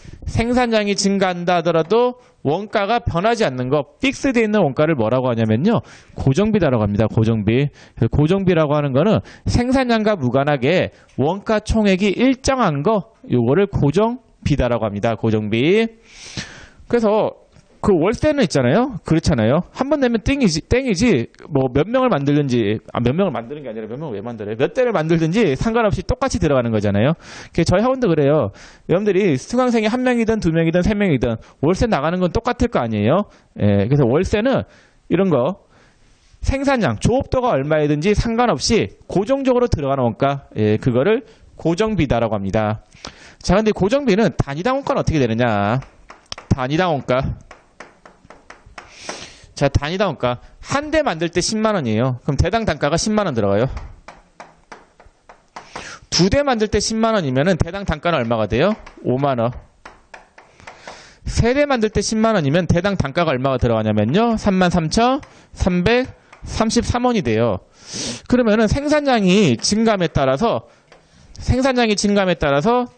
원가가 변하지 않는 거, 픽스되어 있는 원가를 뭐라고 하냐면요, 고정비다라고 합니다. 고정비. 고정비라고 하는 거는 생산량과 무관하게 원가 총액이 일정한 거, 요거를 고정비다라고 합니다. 고정비. 그래서 그 월세는 있잖아요. 그렇잖아요. 한 번 내면 땡이지. 뭐 몇 명을 만들든지, 몇 명을 만드는 게 아니라 몇 명을 왜 만들어요? 몇 대를 만들든지 상관없이 똑같이 들어가는 거잖아요. 저희 학원도 그래요. 여러분들이 수강생이 한 명이든 두 명이든 세 명이든 월세 나가는 건 똑같을 거 아니에요. 예, 그래서 월세는 이런 거 생산량, 조업도가 얼마이든지 상관없이 고정적으로 들어가는 원가, 예, 그거를 고정비다라고 합니다. 자, 근데 고정비는 단위당 원가는 어떻게 되느냐? 단위당 원가. 자, 단위당 원가. 한 대 만들 때 10만 원이에요. 그럼 대당 단가가 10만 원 들어가요. 두 대 만들 때 10만 원이면은 대당 단가는 얼마가 돼요? 5만 원. 세 대 만들 때 10만 원이면 대당 단가가 얼마가 들어가냐면요. 33,333원이 돼요. 그러면은 생산량이 증감에 따라서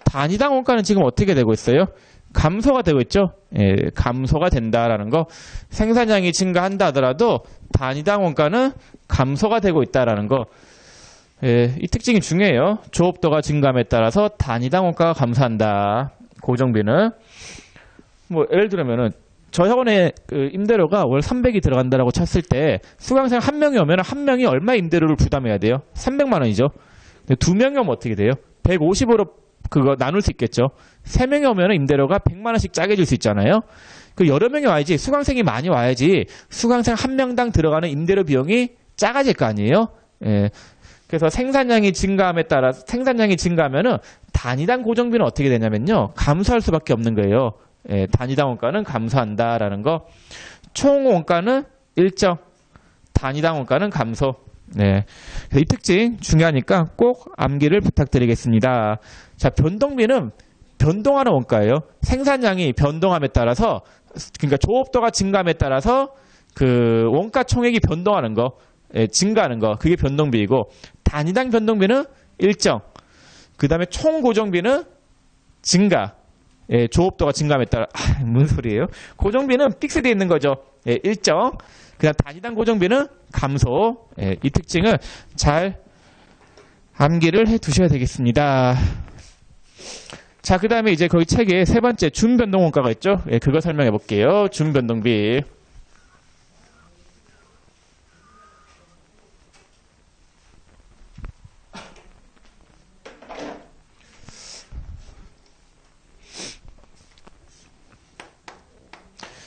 단위당 원가는 지금 어떻게 되고 있어요? 감소가 되고 있죠. 예, 감소가 된다라는 거. 생산량이 증가한다 하더라도 단위당 원가는 감소가 되고 있다라는 거. 예, 이 특징이 중요해요. 조업도가 증감에 따라서 단위당 원가가 감소한다. 고정비는 뭐 예를 들면은 저희 학원에 그 임대료가 월 300이 들어간다라고 쳤을 때 수강생 한 명이 오면 한 명이 얼마 임대료를 부담해야 돼요? 300만 원이죠. 두 명이 오면 어떻게 돼요? 150으로 그거 나눌 수 있겠죠. 3명이 오면 임대료가 100만 원씩 짜게 줄 수 있잖아요. 그 여러 명이 와야지, 수강생이 많이 와야지 수강생 한 명당 들어가는 임대료 비용이 작아질 거 아니에요. 예. 그래서 생산량이 증가하면은 단위당 고정비는 어떻게 되냐면요, 감소할 수밖에 없는 거예요. 예, 단위당 원가는 감소한다라는 거. 총 원가는 일정, 단위당 원가는 감소. 네, 이 특징 중요하니까 꼭 암기를 부탁드리겠습니다. 자, 변동비는 변동하는 원가예요. 생산량이 변동함에 따라서, 그러니까 조업도가 증가함에 따라서 그 원가 총액이 변동하는 거, 예, 증가하는 거, 그게 변동비이고, 단위당 변동비는 일정. 그 다음에 총 고정비는 증가. 예, 조업도가 증가함에 따라, 무슨 소리예요? 고정비는 픽스되어 있는 거죠. 예, 일정. 그다음 단위당 고정비는 감소. 예, 이 특징을 잘 암기를 해 두셔야 되겠습니다. 자, 그 다음에 이제 거기 책에 세 번째 준변동원가가 있죠. 예, 그거 설명해 볼게요. 준변동비.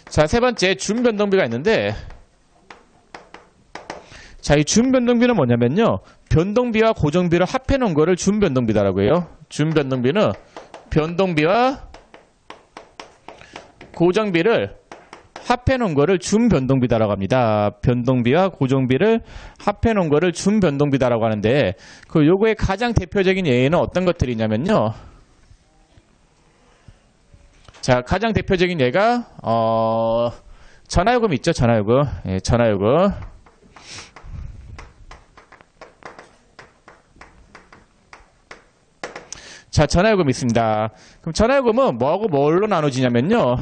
자, 세 번째 준변동비가 있는데, 자, 이 준변동비는 뭐냐면요, 변동비와 고정비를 합해 놓은 거를 준변동비다라고 해요. 준변동비는 변동비와 고정비를 합해 놓은 거를 준변동비다라고 합니다. 변동비와 고정비를 합해 놓은 거를 준변동비다라고 하는데, 그 요거의 가장 대표적인 예는 어떤 것들이냐면요. 자, 가장 대표적인 예가 전화요금 있죠. 전화요금. 예, 전화요금. 자, 전화요금 있습니다. 그럼 전화요금은 뭐하고 뭘로 나눠지냐면요,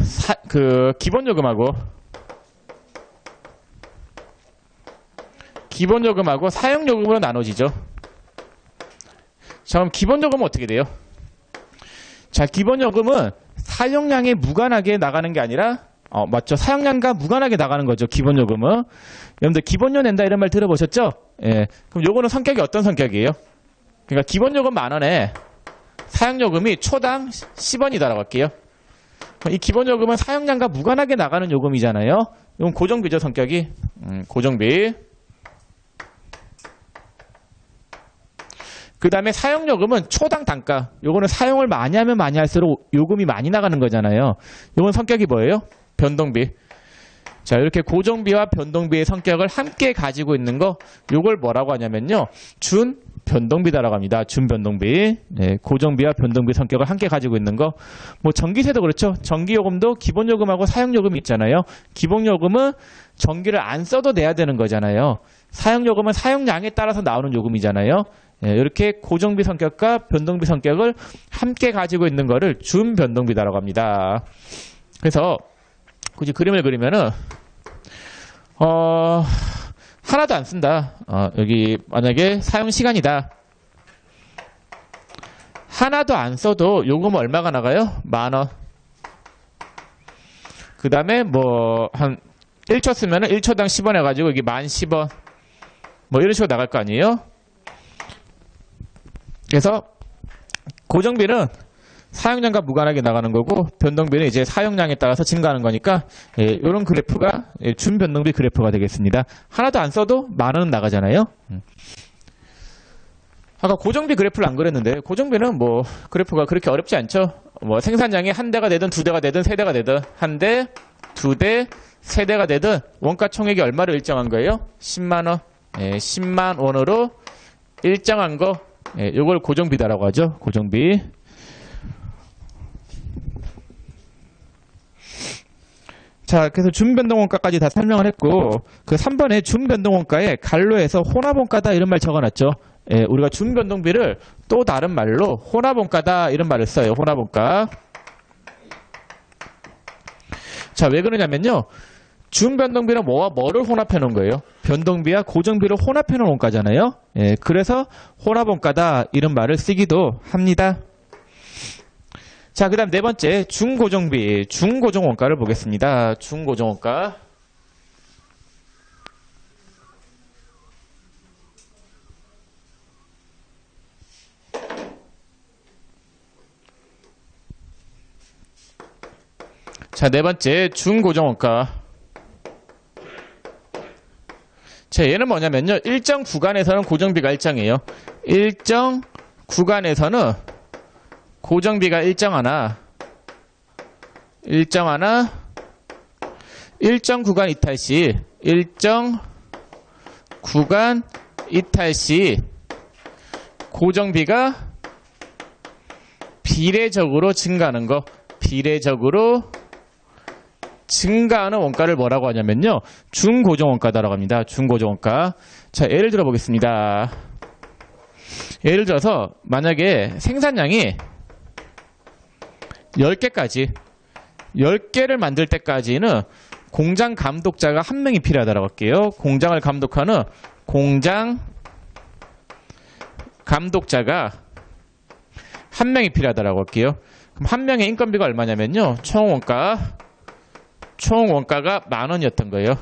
기본요금하고 사용요금으로 나눠지죠. 자, 그럼 기본요금은 어떻게 돼요? 자, 기본요금은 사용량에 무관하게 나가는 게 아니라 맞죠. 사용량과 무관하게 나가는 거죠. 기본요금은. 여러분들 기본료 낸다 이런 말 들어보셨죠? 예. 그럼 요거는 성격이 어떤 성격이에요? 그러니까 기본요금 10,000원에 사용요금이 초당 10원이다라고 할게요. 이 기본요금은 사용량과 무관하게 나가는 요금이잖아요. 이건 고정비죠, 성격이. 고정비. 그 다음에 사용요금은 초당 단가. 요거는 사용을 많이 하면 많이 할수록 요금이 많이 나가는 거잖아요. 요건 성격이 뭐예요? 변동비. 자, 이렇게 고정비와 변동비의 성격을 함께 가지고 있는 거, 요걸 뭐라고 하냐면요. 준 변동비다라고 합니다. 준 변동비. 네, 고정비와 변동비 성격을 함께 가지고 있는 거. 뭐 전기세도 그렇죠. 전기요금도 기본요금하고 사용요금이 있잖아요. 기본요금은 전기를 안 써도 내야 되는 거잖아요. 사용요금은 사용량에 따라서 나오는 요금이잖아요. 네, 이렇게 고정비 성격과 변동비 성격을 함께 가지고 있는 거를 준 변동비다라고 합니다. 그래서 굳이 그림을 그리면은 하나도 안 쓴다. 여기 만약에 사용 시간이다. 하나도 안 써도 요금은 얼마가 나가요? 10,000원. 그 다음에 뭐 한 1초 쓰면은 1초당 10원 해가지고 여기 10,010원. 뭐 이런 식으로 나갈 거 아니에요? 그래서 고정비는 사용량과 무관하게 나가는 거고 변동비는 이제 사용량에 따라서 증가하는 거니까 이런 그래프가 준변동비 그래프가 되겠습니다. 하나도 안 써도 10,000원은 나가잖아요. 아까 고정비 그래프를 안 그렸는데 고정비는 뭐 그래프가 그렇게 어렵지 않죠. 뭐 생산량이 한 대가 되든 두 대가 되든 세 대가 되든 한 대, 두 대, 세 대가 되든 원가 총액이 얼마로 일정한 거예요? 10만 원. 10만 원으로 일정한 거. 이걸 고정비다라고 하죠. 고정비. 자, 그래서 준변동원가까지 다 설명을 했고 그 3번에 준변동원가에 갈로에서 혼합원가다 이런 말 적어놨죠. 우리가 준변동비를 또 다른 말로 혼합원가다 이런 말을 써요. 혼합원가. 자, 왜 그러냐면요. 준변동비는 뭐와 뭐를 혼합해 놓은 거예요? 변동비와 고정비를 혼합해 놓은 원가잖아요. 그래서 혼합원가다 이런 말을 쓰기도 합니다. 자, 그 다음 네 번째 중고정비, 중고정원가를 보겠습니다. 중고정원가. 자, 네 번째 중고정원가. 자, 얘는 뭐냐면요. 일정 구간에서는 고정비가 일정해요. 일정 구간에서는 고정비가 일정하나 일정 구간 이탈 시 고정비가 비례적으로 증가하는 거. 비례적으로 증가하는 원가를 뭐라고 하냐면요. 중고정원가다라고 합니다. 중고정원가. 자, 예를 들어 보겠습니다. 예를 들어서 만약에 생산량이 10개를 만들 때까지는 공장 감독자가 한 명이 필요하다고 할게요. 공장을 감독하는 공장 감독자가 한 명이 필요하다고 할게요. 그럼 한 명의 인건비가 얼마냐면요. 총 원가가 10,000원이었던 거예요.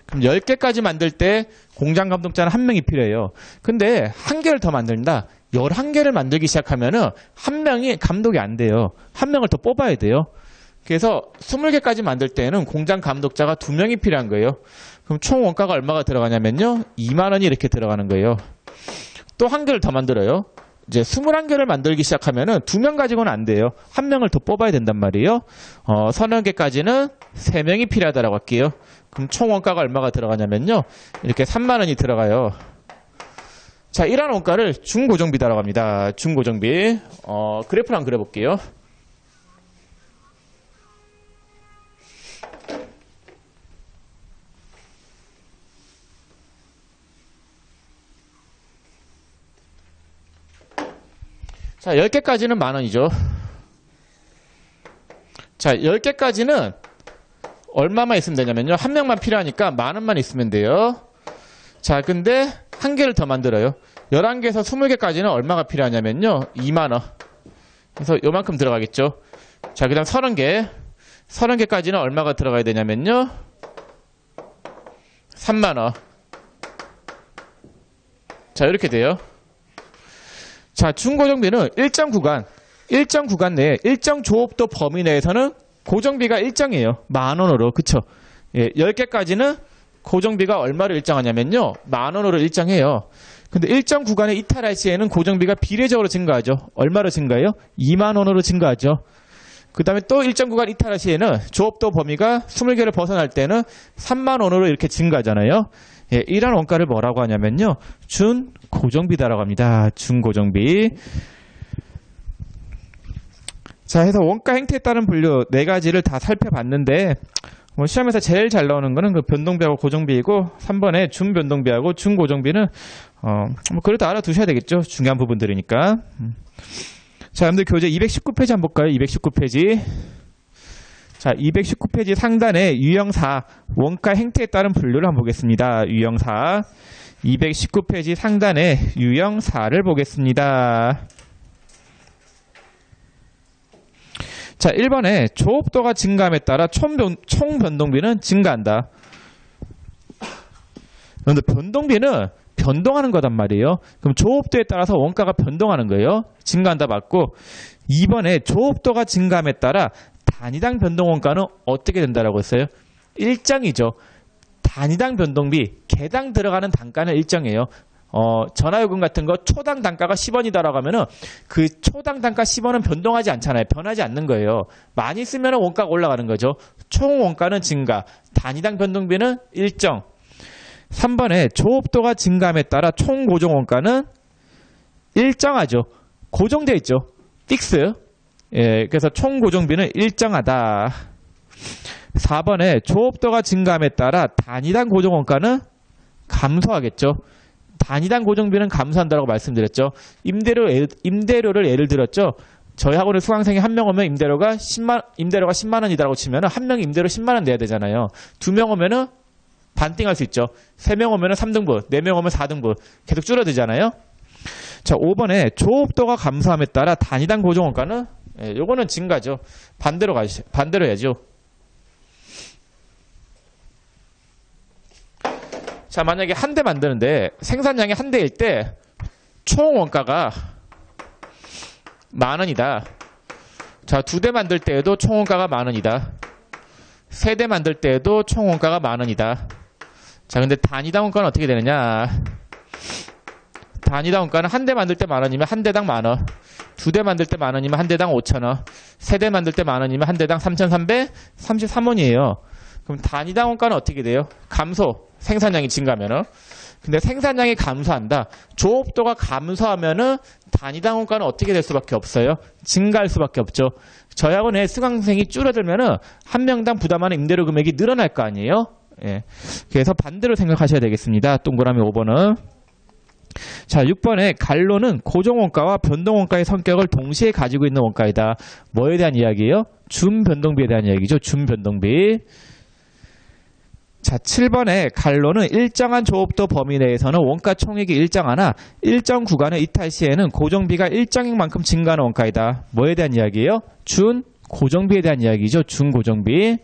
그럼 10개까지 만들 때 공장 감독자는 한 명이 필요해요. 근데 한 개를 더 만든다. 11개를 만들기 시작하면은 한 명이 감독이 안 돼요. 한 명을 더 뽑아야 돼요. 그래서 20개까지 만들 때는 공장 감독자가 2명이 필요한 거예요. 그럼 총 원가가 얼마가 들어가냐면요. 20,000원이 이렇게 들어가는 거예요. 또 한 개를 더 만들어요. 이제 21개를 만들기 시작하면은 2명 가지고는 안 돼요. 한 명을 더 뽑아야 된단 말이에요. 30개까지는 3명이 필요하다라고 할게요. 그럼 총 원가가 얼마가 들어가냐면요. 이렇게 30,000원이 들어가요. 자, 이러한 원가를 중고정비다라고 합니다. 중고정비. 그래프를 한번 그려볼게요. 자, 10개까지는 10,000원이죠. 자, 10개까지는 얼마만 있으면 되냐면요. 한 명만 필요하니까 10,000원만 있으면 돼요. 자, 근데 한 개를 더 만들어요. 11개에서 20개까지는 얼마가 필요하냐면요. 20,000원. 그래서 요만큼 들어가겠죠. 자, 그 다음 30개. 30개까지는 얼마가 들어가야 되냐면요. 3만원. 자, 이렇게 돼요. 자, 중고정비는 일정 구간 내에 일정 조업도 범위 내에서는 고정비가 일정이에요. 10,000원으로. 그쵸? 예, 10개까지는 고정비가 얼마로 일정하냐면요. 10,000원으로 일정해요. 근데 일정 구간에 이탈할 시에는 고정비가 비례적으로 증가하죠. 얼마로 증가해요? 20,000원으로 증가하죠. 그 다음에 또 일정 구간 이탈할 시에는 조업도 범위가 20개를 벗어날 때는 30,000원으로 이렇게 증가하잖아요. 예, 이런 원가를 뭐라고 하냐면요. 준고정비다라고 합니다. 준고정비. 자, 해서 원가 행태에 따른 분류 4가지를 다 살펴봤는데, 뭐 시험에서 제일 잘 나오는 거는 그 변동비하고 고정비이고, 3번에 준변동비하고 준고정비는 뭐 그래도 알아두셔야 되겠죠. 중요한 부분들이니까. 자, 여러분들 교재 219페이지 한번 볼까요? 219페이지. 자, 219페이지 상단에 유형 4 원가 행태에 따른 분류를 한번 보겠습니다. 유형 4. 219페이지 상단에 유형 4를 보겠습니다. 자, 1번에 조업도가 증가함에 따라 총 변동비는 증가한다. 그런데 변동비는 변동하는 거단 말이에요. 그럼 조업도에 따라서 원가가 변동하는 거예요. 증가한다 맞고, 2번에 조업도가 증가함에 따라 단위당 변동 원가는 어떻게 된다라고 했어요? 일정이죠. 단위당 변동비, 개당 들어가는 단가는 일정이에요. 전화요금 같은 거 초당 단가가 10원이다라고 하면은 그 초당 단가 10원은 변동하지 않잖아요. 변하지 않는 거예요. 많이 쓰면 원가가 올라가는 거죠. 총 원가는 증가, 단위당 변동비는 일정. 3번에 조업도가 증가함에 따라 총 고정 원가는 일정하죠. 고정되어 있죠. 픽스. 예, 그래서 총 고정비는 일정하다. 4번에 조업도가 증가함에 따라 단위당 고정 원가는 감소하겠죠. 단위당 고정비는 감소한다고 말씀드렸죠. 임대료를 예를 들었죠. 저희 학원에 수강생이 한 명 오면 임대료가 10만 원이라고 치면 한 명이 임대료 10만 원 내야 되잖아요. 2명 오면은 반띵할 수 있죠. 3명 오면은 3등분, 4명 오면 4등분 계속 줄어들잖아요. 자, 5번에 조업도가 감소함에 따라 단위당 고정 원가는 요거는 증가죠. 반대로 해야죠. 자, 만약에 한 대 만드는데 생산량이 한 대일 때 총 원가가 10,000원이다. 자, 2대 만들 때에도 총 원가가 10,000원이다. 3대 만들 때에도 총 원가가 10,000원이다. 자, 근데 단위당 원가는 어떻게 되느냐? 단위당 원가는 한 대 만들 때 10,000원이면 한 대당 10,000원. 2대 만들 때 10,000원이면 한 대당 5,000원. 3대 만들 때 10,000원이면 한 대당 3,333원이에요. 그럼 단위당 원가는 어떻게 돼요? 감소. 생산량이 증가하면은. 근데 생산량이 감소한다. 조업도가 감소하면은 단위당 원가는 어떻게 될 수밖에 없어요? 증가할 수밖에 없죠. 저희 학원에 수강생이 줄어들면은 한 명당 부담하는 임대료 금액이 늘어날 거 아니에요? 예. 그래서 반대로 생각하셔야 되겠습니다. 동그라미 5번은. 자, 6번에 갈로는 고정원가와 변동원가의 성격을 동시에 가지고 있는 원가이다. 뭐에 대한 이야기예요? 준변동비에 대한 이야기죠. 준변동비. 자, 7번에 갈로는 일정한 조업도 범위 내에서는 원가 총액이 일정하나 일정 구간의 이탈 시에는 고정비가 일정인 만큼 증가하는 원가이다. 뭐에 대한 이야기예요? 준고정비에 대한 이야기죠. 준고정비.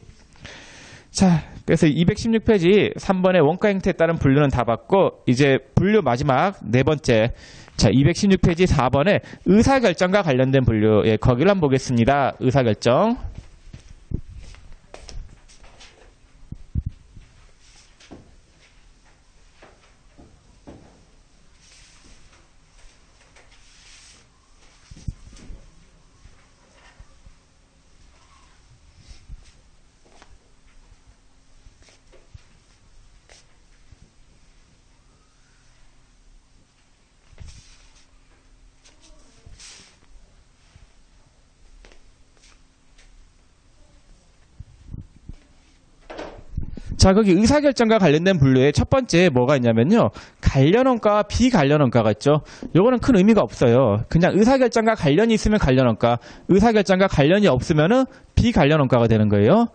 자, 그래서 216페이지 3번의 원가 행태에 따른 분류는 다 봤고, 이제 분류 마지막 네 번째. 자, 216페이지 4번에 의사결정과 관련된 분류. 예, 거기를 한번 보겠습니다. 의사결정. 자, 거기 의사결정과 관련된 분류에 첫 번째 뭐가 있냐면요. 관련원가와 비관련원가가 있죠. 요거는 큰 의미가 없어요. 그냥 의사결정과 관련이 있으면 관련원가, 의사결정과 관련이 없으면은 비관련원가가 되는 거예요.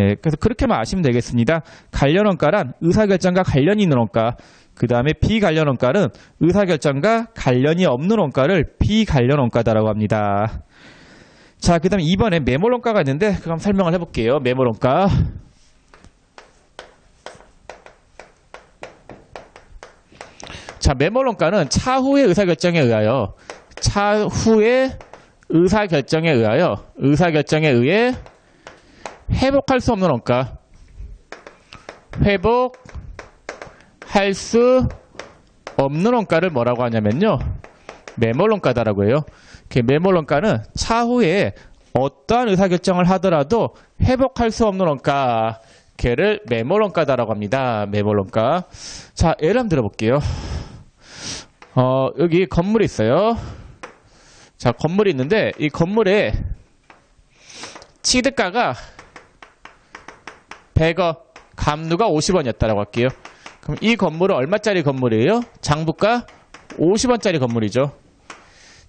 예, 그래서 그렇게만 아시면 되겠습니다. 관련원가란 의사결정과 관련이 있는 원가, 그 다음에 비관련원가는 의사결정과 관련이 없는 원가를 비관련원가다라고 합니다. 자, 그 다음에 이번에 매몰원가가 있는데 그럼 설명을 해볼게요. 매몰원가. 자, 매몰원가는 차후의 의사결정에 의하여 의사결정에 의해 회복할 수 없는 원가, 회복할 수 없는 원가를 뭐라고 하냐면요, 매몰원가다라고 해요. 매몰원가는 차후에 어떠한 의사결정을 하더라도 회복할 수 없는 원가, 걔를 매몰원가다라고 합니다. 매몰원가. 자, 예를 한번 들어볼게요. 여기 건물이 있어요. 자, 건물이 있는데 이 건물의 취득가가 100억, 감루가 50원이었다라고 할게요. 그럼 이 건물은 얼마짜리 건물이에요? 장부가 50원짜리 건물이죠.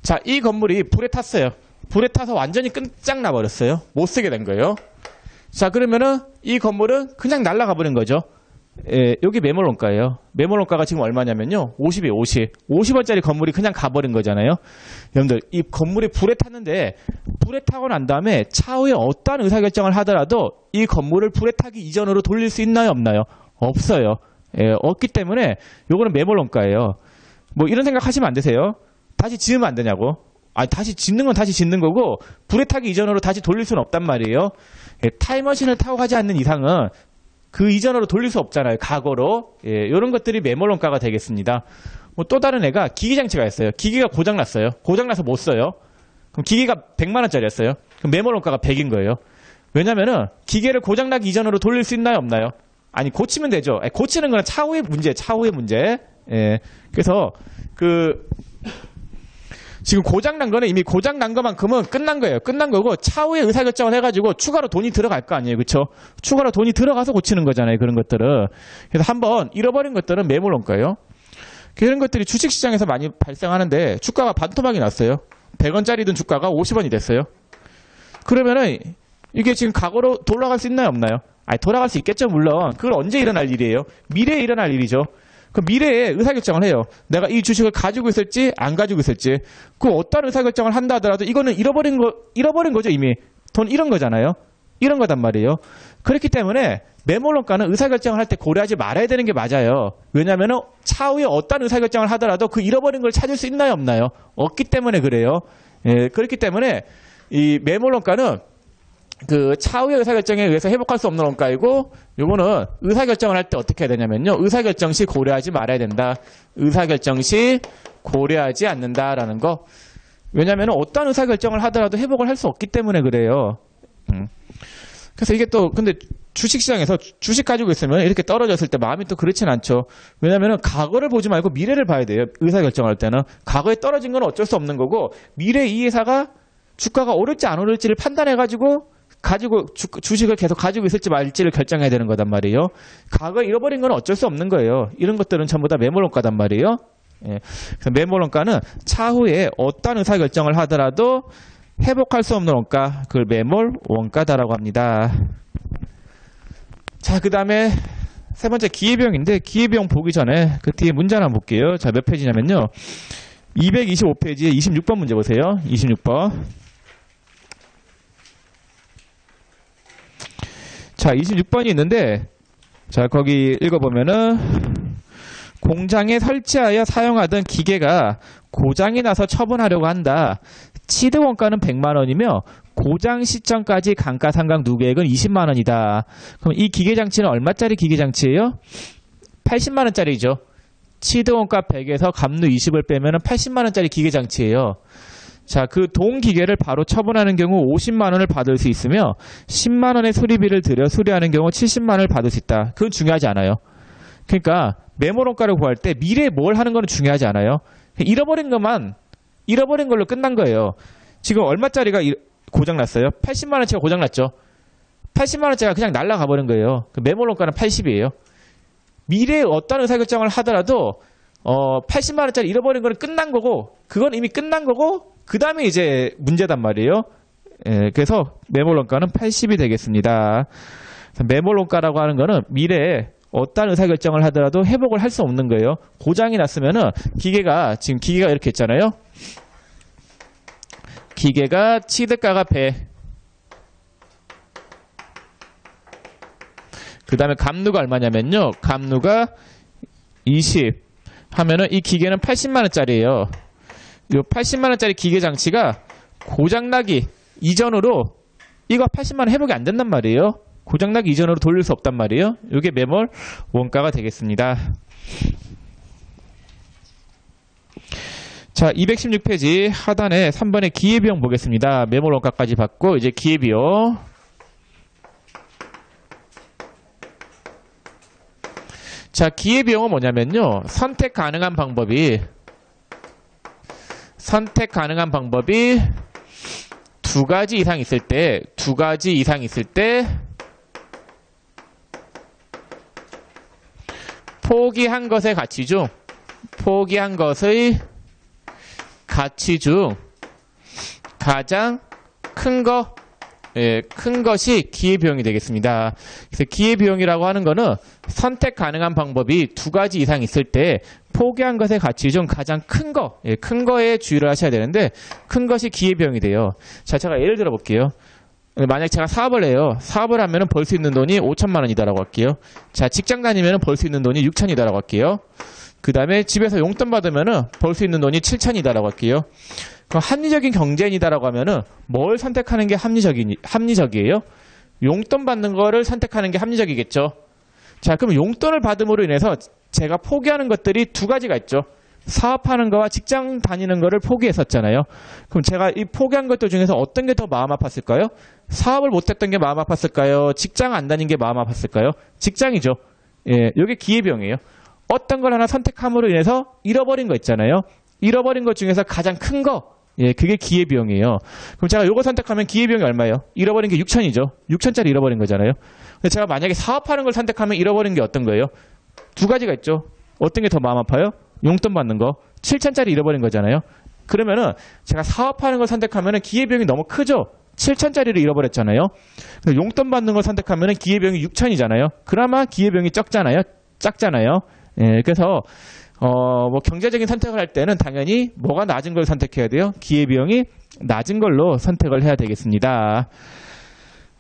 자, 이 건물이 불에 탔어요. 불에 타서 완전히 끝장나 버렸어요. 못 쓰게 된 거예요. 자, 그러면은 이 건물은 그냥 날아가 버린 거죠. 예, 여기 매몰원가예요. 매몰원가가 지금 얼마냐면요, 50이에요. 50원짜리 건물이 그냥 가버린 거잖아요. 여러분들, 이 건물이 불에 탔는데 불에 타고 난 다음에 차후에 어떠한 의사결정을 하더라도 이 건물을 불에 타기 이전으로 돌릴 수 있나요, 없나요? 없어요. 예, 없기 때문에 요거는 매몰원가예요. 뭐 이런 생각 하시면 안 되세요. 다시 지으면 안 되냐고. 아니, 다시 짓는 건 다시 짓는 거고 불에 타기 이전으로 다시 돌릴 수는 없단 말이에요. 예, 타임머신을 타고 가지 않는 이상은 그 이전으로 돌릴 수 없잖아요. 과거로. 예, 이런 것들이 매몰원가가 되겠습니다. 뭐 또 다른 애가 기기장치가 있어요. 기기가 고장났어요. 고장나서 못 써요. 그럼 기기가 100만 원짜리였어요. 그럼 매몰원가가 100인 거예요. 왜냐면은 기계를 고장나기 이전으로 돌릴 수 있나요, 없나요? 아니, 고치면 되죠. 고치는 거는 차후의 문제. 예. 그래서 지금 고장난 거는 이미 고장난 것만큼은 끝난 거예요. 끝난 거고 차후에 의사결정을 해가지고 추가로 돈이 들어갈 거 아니에요. 그렇죠? 추가로 돈이 들어가서 고치는 거잖아요. 그런 것들은. 그래서 한번 잃어버린 것들은 매몰원가예요. 그런 것들이 주식시장에서 많이 발생하는데 주가가 반토막이 났어요. 100원짜리든 주가가 50원이 됐어요. 그러면은 이게 지금 과거로 돌아갈 수 있나요, 없나요? 아니, 돌아갈 수 있겠죠, 물론. 그걸 언제 일어날 일이에요? 미래에 일어날 일이죠. 그 미래에 의사결정을 해요. 내가 이 주식을 가지고 있을지 안 가지고 있을지. 그 어떤 의사결정을 한다 하더라도 이거는 잃어버린 거죠. 이미 돈 잃은 거잖아요. 잃은 거단 말이에요. 그렇기 때문에 매몰원가는 의사결정을 할 때 고려하지 말아야 되는 게 맞아요. 왜냐하면 차후에 어떤 의사결정을 하더라도 그 잃어버린 걸 찾을 수 있나요, 없나요? 없기 때문에 그래요. 예, 그렇기 때문에 이 매몰원가는 그 차후의 의사결정에 의해서 회복할 수 없는 원가이고, 요거는 의사결정을 할 때 어떻게 해야 되냐면요, 의사결정 시 고려하지 말아야 된다. 의사결정 시 고려하지 않는다라는 거. 왜냐하면 어떤 의사결정을 하더라도 회복을 할 수 없기 때문에 그래요. 그래서 이게 또 근데 주식시장에서 주식 가지고 있으면 이렇게 떨어졌을 때 마음이 또 그렇진 않죠. 왜냐하면 과거를 보지 말고 미래를 봐야 돼요. 의사결정할 때는 과거에 떨어진 건 어쩔 수 없는 거고, 미래 이 회사가 주가가 오를지 안 오를지를 판단해가지고 주식을 계속 가지고 있을지 말지를 결정해야 되는 거단 말이에요. 과거에 잃어버린 건 어쩔 수 없는 거예요. 이런 것들은 전부 다 매몰원가단 말이에요. 예. 그래서 매몰원가는 차후에 어떤 의사결정을 하더라도 회복할 수 없는 원가, 그걸 매몰원가다라고 합니다. 자, 그 다음에 세 번째 기회비용인데, 기회비용 보기 전에 그 뒤에 문제 하나 볼게요. 자, 몇 페이지냐면요, 225페이지에 26번 문제 보세요. 26번. 자, 26번이 있는데, 자, 거기 읽어보면은, 공장에 설치하여 사용하던 기계가 고장이 나서 처분하려고 한다. 취득원가는 100만 원이며 고장 시점까지 감가상각 누계액은 20만 원이다. 그럼 이 기계장치는 얼마짜리 기계장치예요? 80만 원짜리죠. 취득원가 100에서 감루 20을 빼면 80만 원짜리 기계장치예요. 자, 그 동기계를 바로 처분하는 경우 50만 원을 받을 수 있으며 10만 원의 수리비를 들여 수리하는 경우 70만 원을 받을 수 있다. 그건 중요하지 않아요. 그러니까 매몰원가를 구할 때 미래에 뭘 하는 건 중요하지 않아요. 잃어버린 걸로 끝난 거예요. 지금 얼마짜리가 고장났어요? 80만 원짜리가 고장났죠. 80만 원짜리가 그냥 날아가 버린 거예요. 그 매몰원가는 80이에요. 미래에 어떤 의사결정을 하더라도 80만 원짜리 잃어버린 거는 끝난 거고, 그건 이미 끝난 거고, 그 다음에 이제 문제단 말이에요. 예, 그래서 매몰원가는 80이 되겠습니다. 매몰원가라고 하는 거는 미래에 어떤 의사결정을 하더라도 회복을 할 수 없는 거예요. 고장이 났으면은 지금 기계가 이렇게 있잖아요. 기계가 취득가가 100. 그 다음에 감루가 얼마냐면요. 감루가 20 하면은 이 기계는 80만원짜리예요. 이 80만원짜리 기계 장치가 고장나기 이전으로 이거 80만원 회복이 안 된단 말이에요. 고장나기 이전으로 돌릴 수 없단 말이에요. 이게 매몰 원가가 되겠습니다. 자, 216페이지 하단에 3번의 기회비용 보겠습니다. 매몰 원가까지 받고 이제 기회비용. 자, 기회비용은 뭐냐면요. 선택 가능한 방법이 두 가지 이상 있을 때 포기한 것의 가치 중 가장 큰 것이 기회비용이 되겠습니다. 그래서 기회비용이라고 하는 거는 선택 가능한 방법이 두 가지 이상 있을 때 포기한 것의 가치 중 가장 큰 거에 주의를 하셔야 되는데 큰 것이 기회비용이 돼요. 자, 제가 예를 들어 볼게요. 만약 제가 사업을 해요. 사업을 하면 벌 수 있는 돈이 5천만 원이다라고 할게요. 자, 직장 다니면 벌 수 있는 돈이 6천이다라고 할게요. 그 다음에 집에서 용돈 받으면 벌 수 있는 돈이 7천이다라고 할게요. 그럼 합리적인 경제인이다라고 하면은 뭘 선택하는 게 합리적이에요? 용돈 받는 거를 선택하는 게 합리적이겠죠. 자, 그럼 용돈을 받음으로 인해서 제가 포기하는 것들이 두 가지가 있죠. 사업하는 거와 직장 다니는 거를 포기했었잖아요. 그럼 제가 이 포기한 것들 중에서 어떤 게 더 마음 아팠을까요? 사업을 못했던 게 마음 아팠을까요? 직장 안 다닌 게 마음 아팠을까요? 직장이죠. 예, 이게 기회비용이에요. 어떤 걸 하나 선택함으로 인해서 잃어버린 거 있잖아요. 잃어버린 것 중에서 가장 큰 거, 예, 그게 기회비용이에요. 그럼 제가 요거 선택하면 기회비용이 얼마예요? 잃어버린 게 6천이죠. 6천짜리 잃어버린 거잖아요. 근데 제가 만약에 사업하는 걸 선택하면 잃어버린 게 어떤 거예요? 두 가지가 있죠. 어떤 게 더 마음 아파요? 용돈 받는 거. 7천짜리 잃어버린 거잖아요. 그러면은 제가 사업하는 걸 선택하면은 기회비용이 너무 크죠. 7천짜리를 잃어버렸잖아요. 용돈 받는 걸 선택하면은 기회비용이 6천이잖아요. 그나마 기회비용이 작잖아요. 예, 그래서 뭐 경제적인 선택을 할 때는 당연히 뭐가 낮은 걸 선택해야 돼요? 기회비용이 낮은 걸로 선택을 해야 되겠습니다.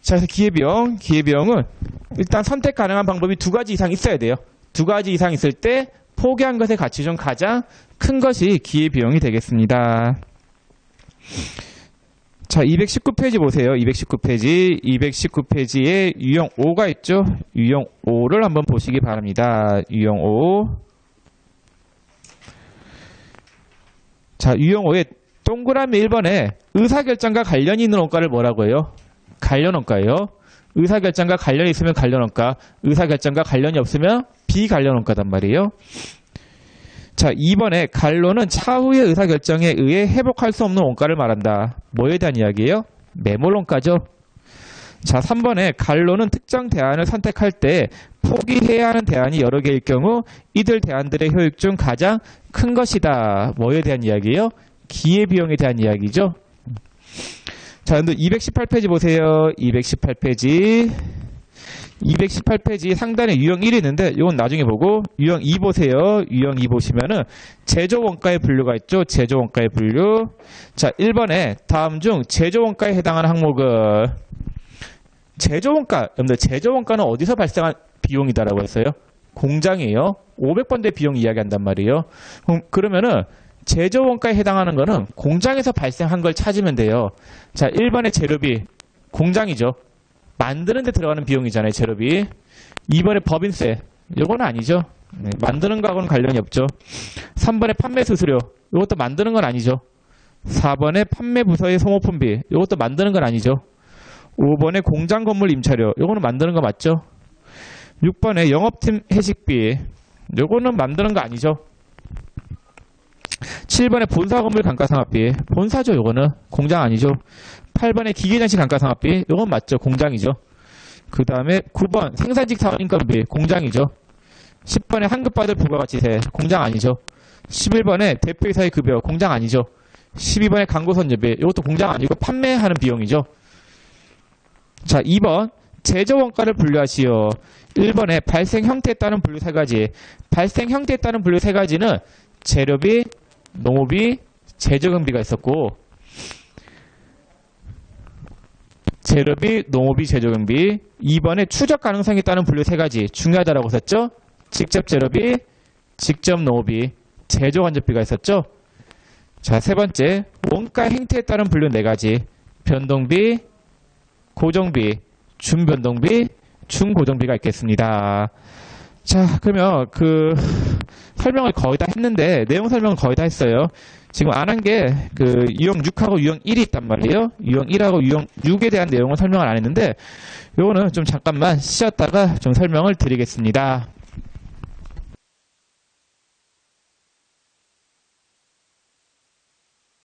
자, 그래서 기회비용은 일단 선택 가능한 방법이 두 가지 이상 있어야 돼요. 두 가지 이상 있을 때 포기한 것의 가치 중 가장 큰 것이 기회비용이 되겠습니다. 자, 219페이지 보세요. 219페이지에 유형 5가 있죠. 유형 5를 한번 보시기 바랍니다. 유형 5. 자, 유형 5의 동그라미 1번에 의사결정과 관련이 있는 원가를 뭐라고 해요? 관련원가예요. 의사결정과 관련이 있으면 관련원가, 의사결정과 관련이 없으면 비관련원가단 말이에요. 자, 2번에 관로는 차후의 의사결정에 의해 회복할 수 없는 원가를 말한다. 뭐에 대한 이야기예요? 매몰원가죠. 자, 3번에 관로는 특정 대안을 선택할 때 포기해야 하는 대안이 여러 개일 경우 이들 대안들의 효익 중 가장 큰 것이다. 뭐에 대한 이야기예요? 기회비용에 대한 이야기죠. 자, 근데 218페이지 보세요. 218페이지 상단에 유형 1이 있는데 이건 나중에 보고 유형 2 보세요. 유형 2 보시면은 제조원가의 분류가 있죠. 제조원가의 분류. 자, 1번에 다음 중 제조원가에 해당하는 항목은 제조원가. 여러분들 제조원가는 어디서 발생한 비용이다라고 했어요? 공장이에요. 500번대 비용 이야기한단 말이에요. 그러면은 제조원가에 해당하는 거는 공장에서 발생한 걸 찾으면 돼요. 자, 1번의 재료비 공장이죠. 만드는 데 들어가는 비용이잖아요. 재료비. 2번에 법인세. 이건 아니죠. 네, 만드는 거하고는 관련이 없죠. 3번에 판매 수수료. 이것도 만드는 건 아니죠. 4번에 판매 부서의 소모품비. 이것도 만드는 건 아니죠. 5번에 공장 건물 임차료. 이거는 만드는 거 맞죠. 6번에 영업팀 회식비. 이거는 만드는 거 아니죠. 7번에 본사 건물 감가상각비. 본사죠. 이거는 공장 아니죠. 8번에 기계장치 감가상각비. 이건 맞죠. 공장이죠. 그 다음에 9번 생산직 사원인건비. 공장이죠. 10번에 환급받을 부가가치세. 공장 아니죠. 11번에 대표이사의 급여. 공장 아니죠. 12번에 광고선제비. 이것도 공장 아니고 판매하는 비용이죠. 자, 2번 제조원가를 분류하시오. 1번에 발생 형태에 따른 분류 3가지. 발생 형태에 따른 분류 3가지는 재료비, 농업비, 제조경비가 있었고 재료비, 농업비, 제조경비. 2번에 추적 가능성이 있다는 분류 세 가지 중요하다라고 썼죠. 직접 재료비, 직접 농업비, 제조 간접비가 있었죠. 자, 세 번째, 원가 행태에 따른 분류 네 가지. 변동비, 고정비, 준변동비, 중고정비가 있겠습니다. 자, 그러면 설명을 거의 다 했는데, 내용 설명을 거의 다 했어요. 지금 안 한 게, 유형 6하고 유형 1이 있단 말이에요. 유형 1하고 유형 6에 대한 내용을 설명을 안 했는데, 요거는 좀 잠깐만 쉬었다가 좀 설명을 드리겠습니다.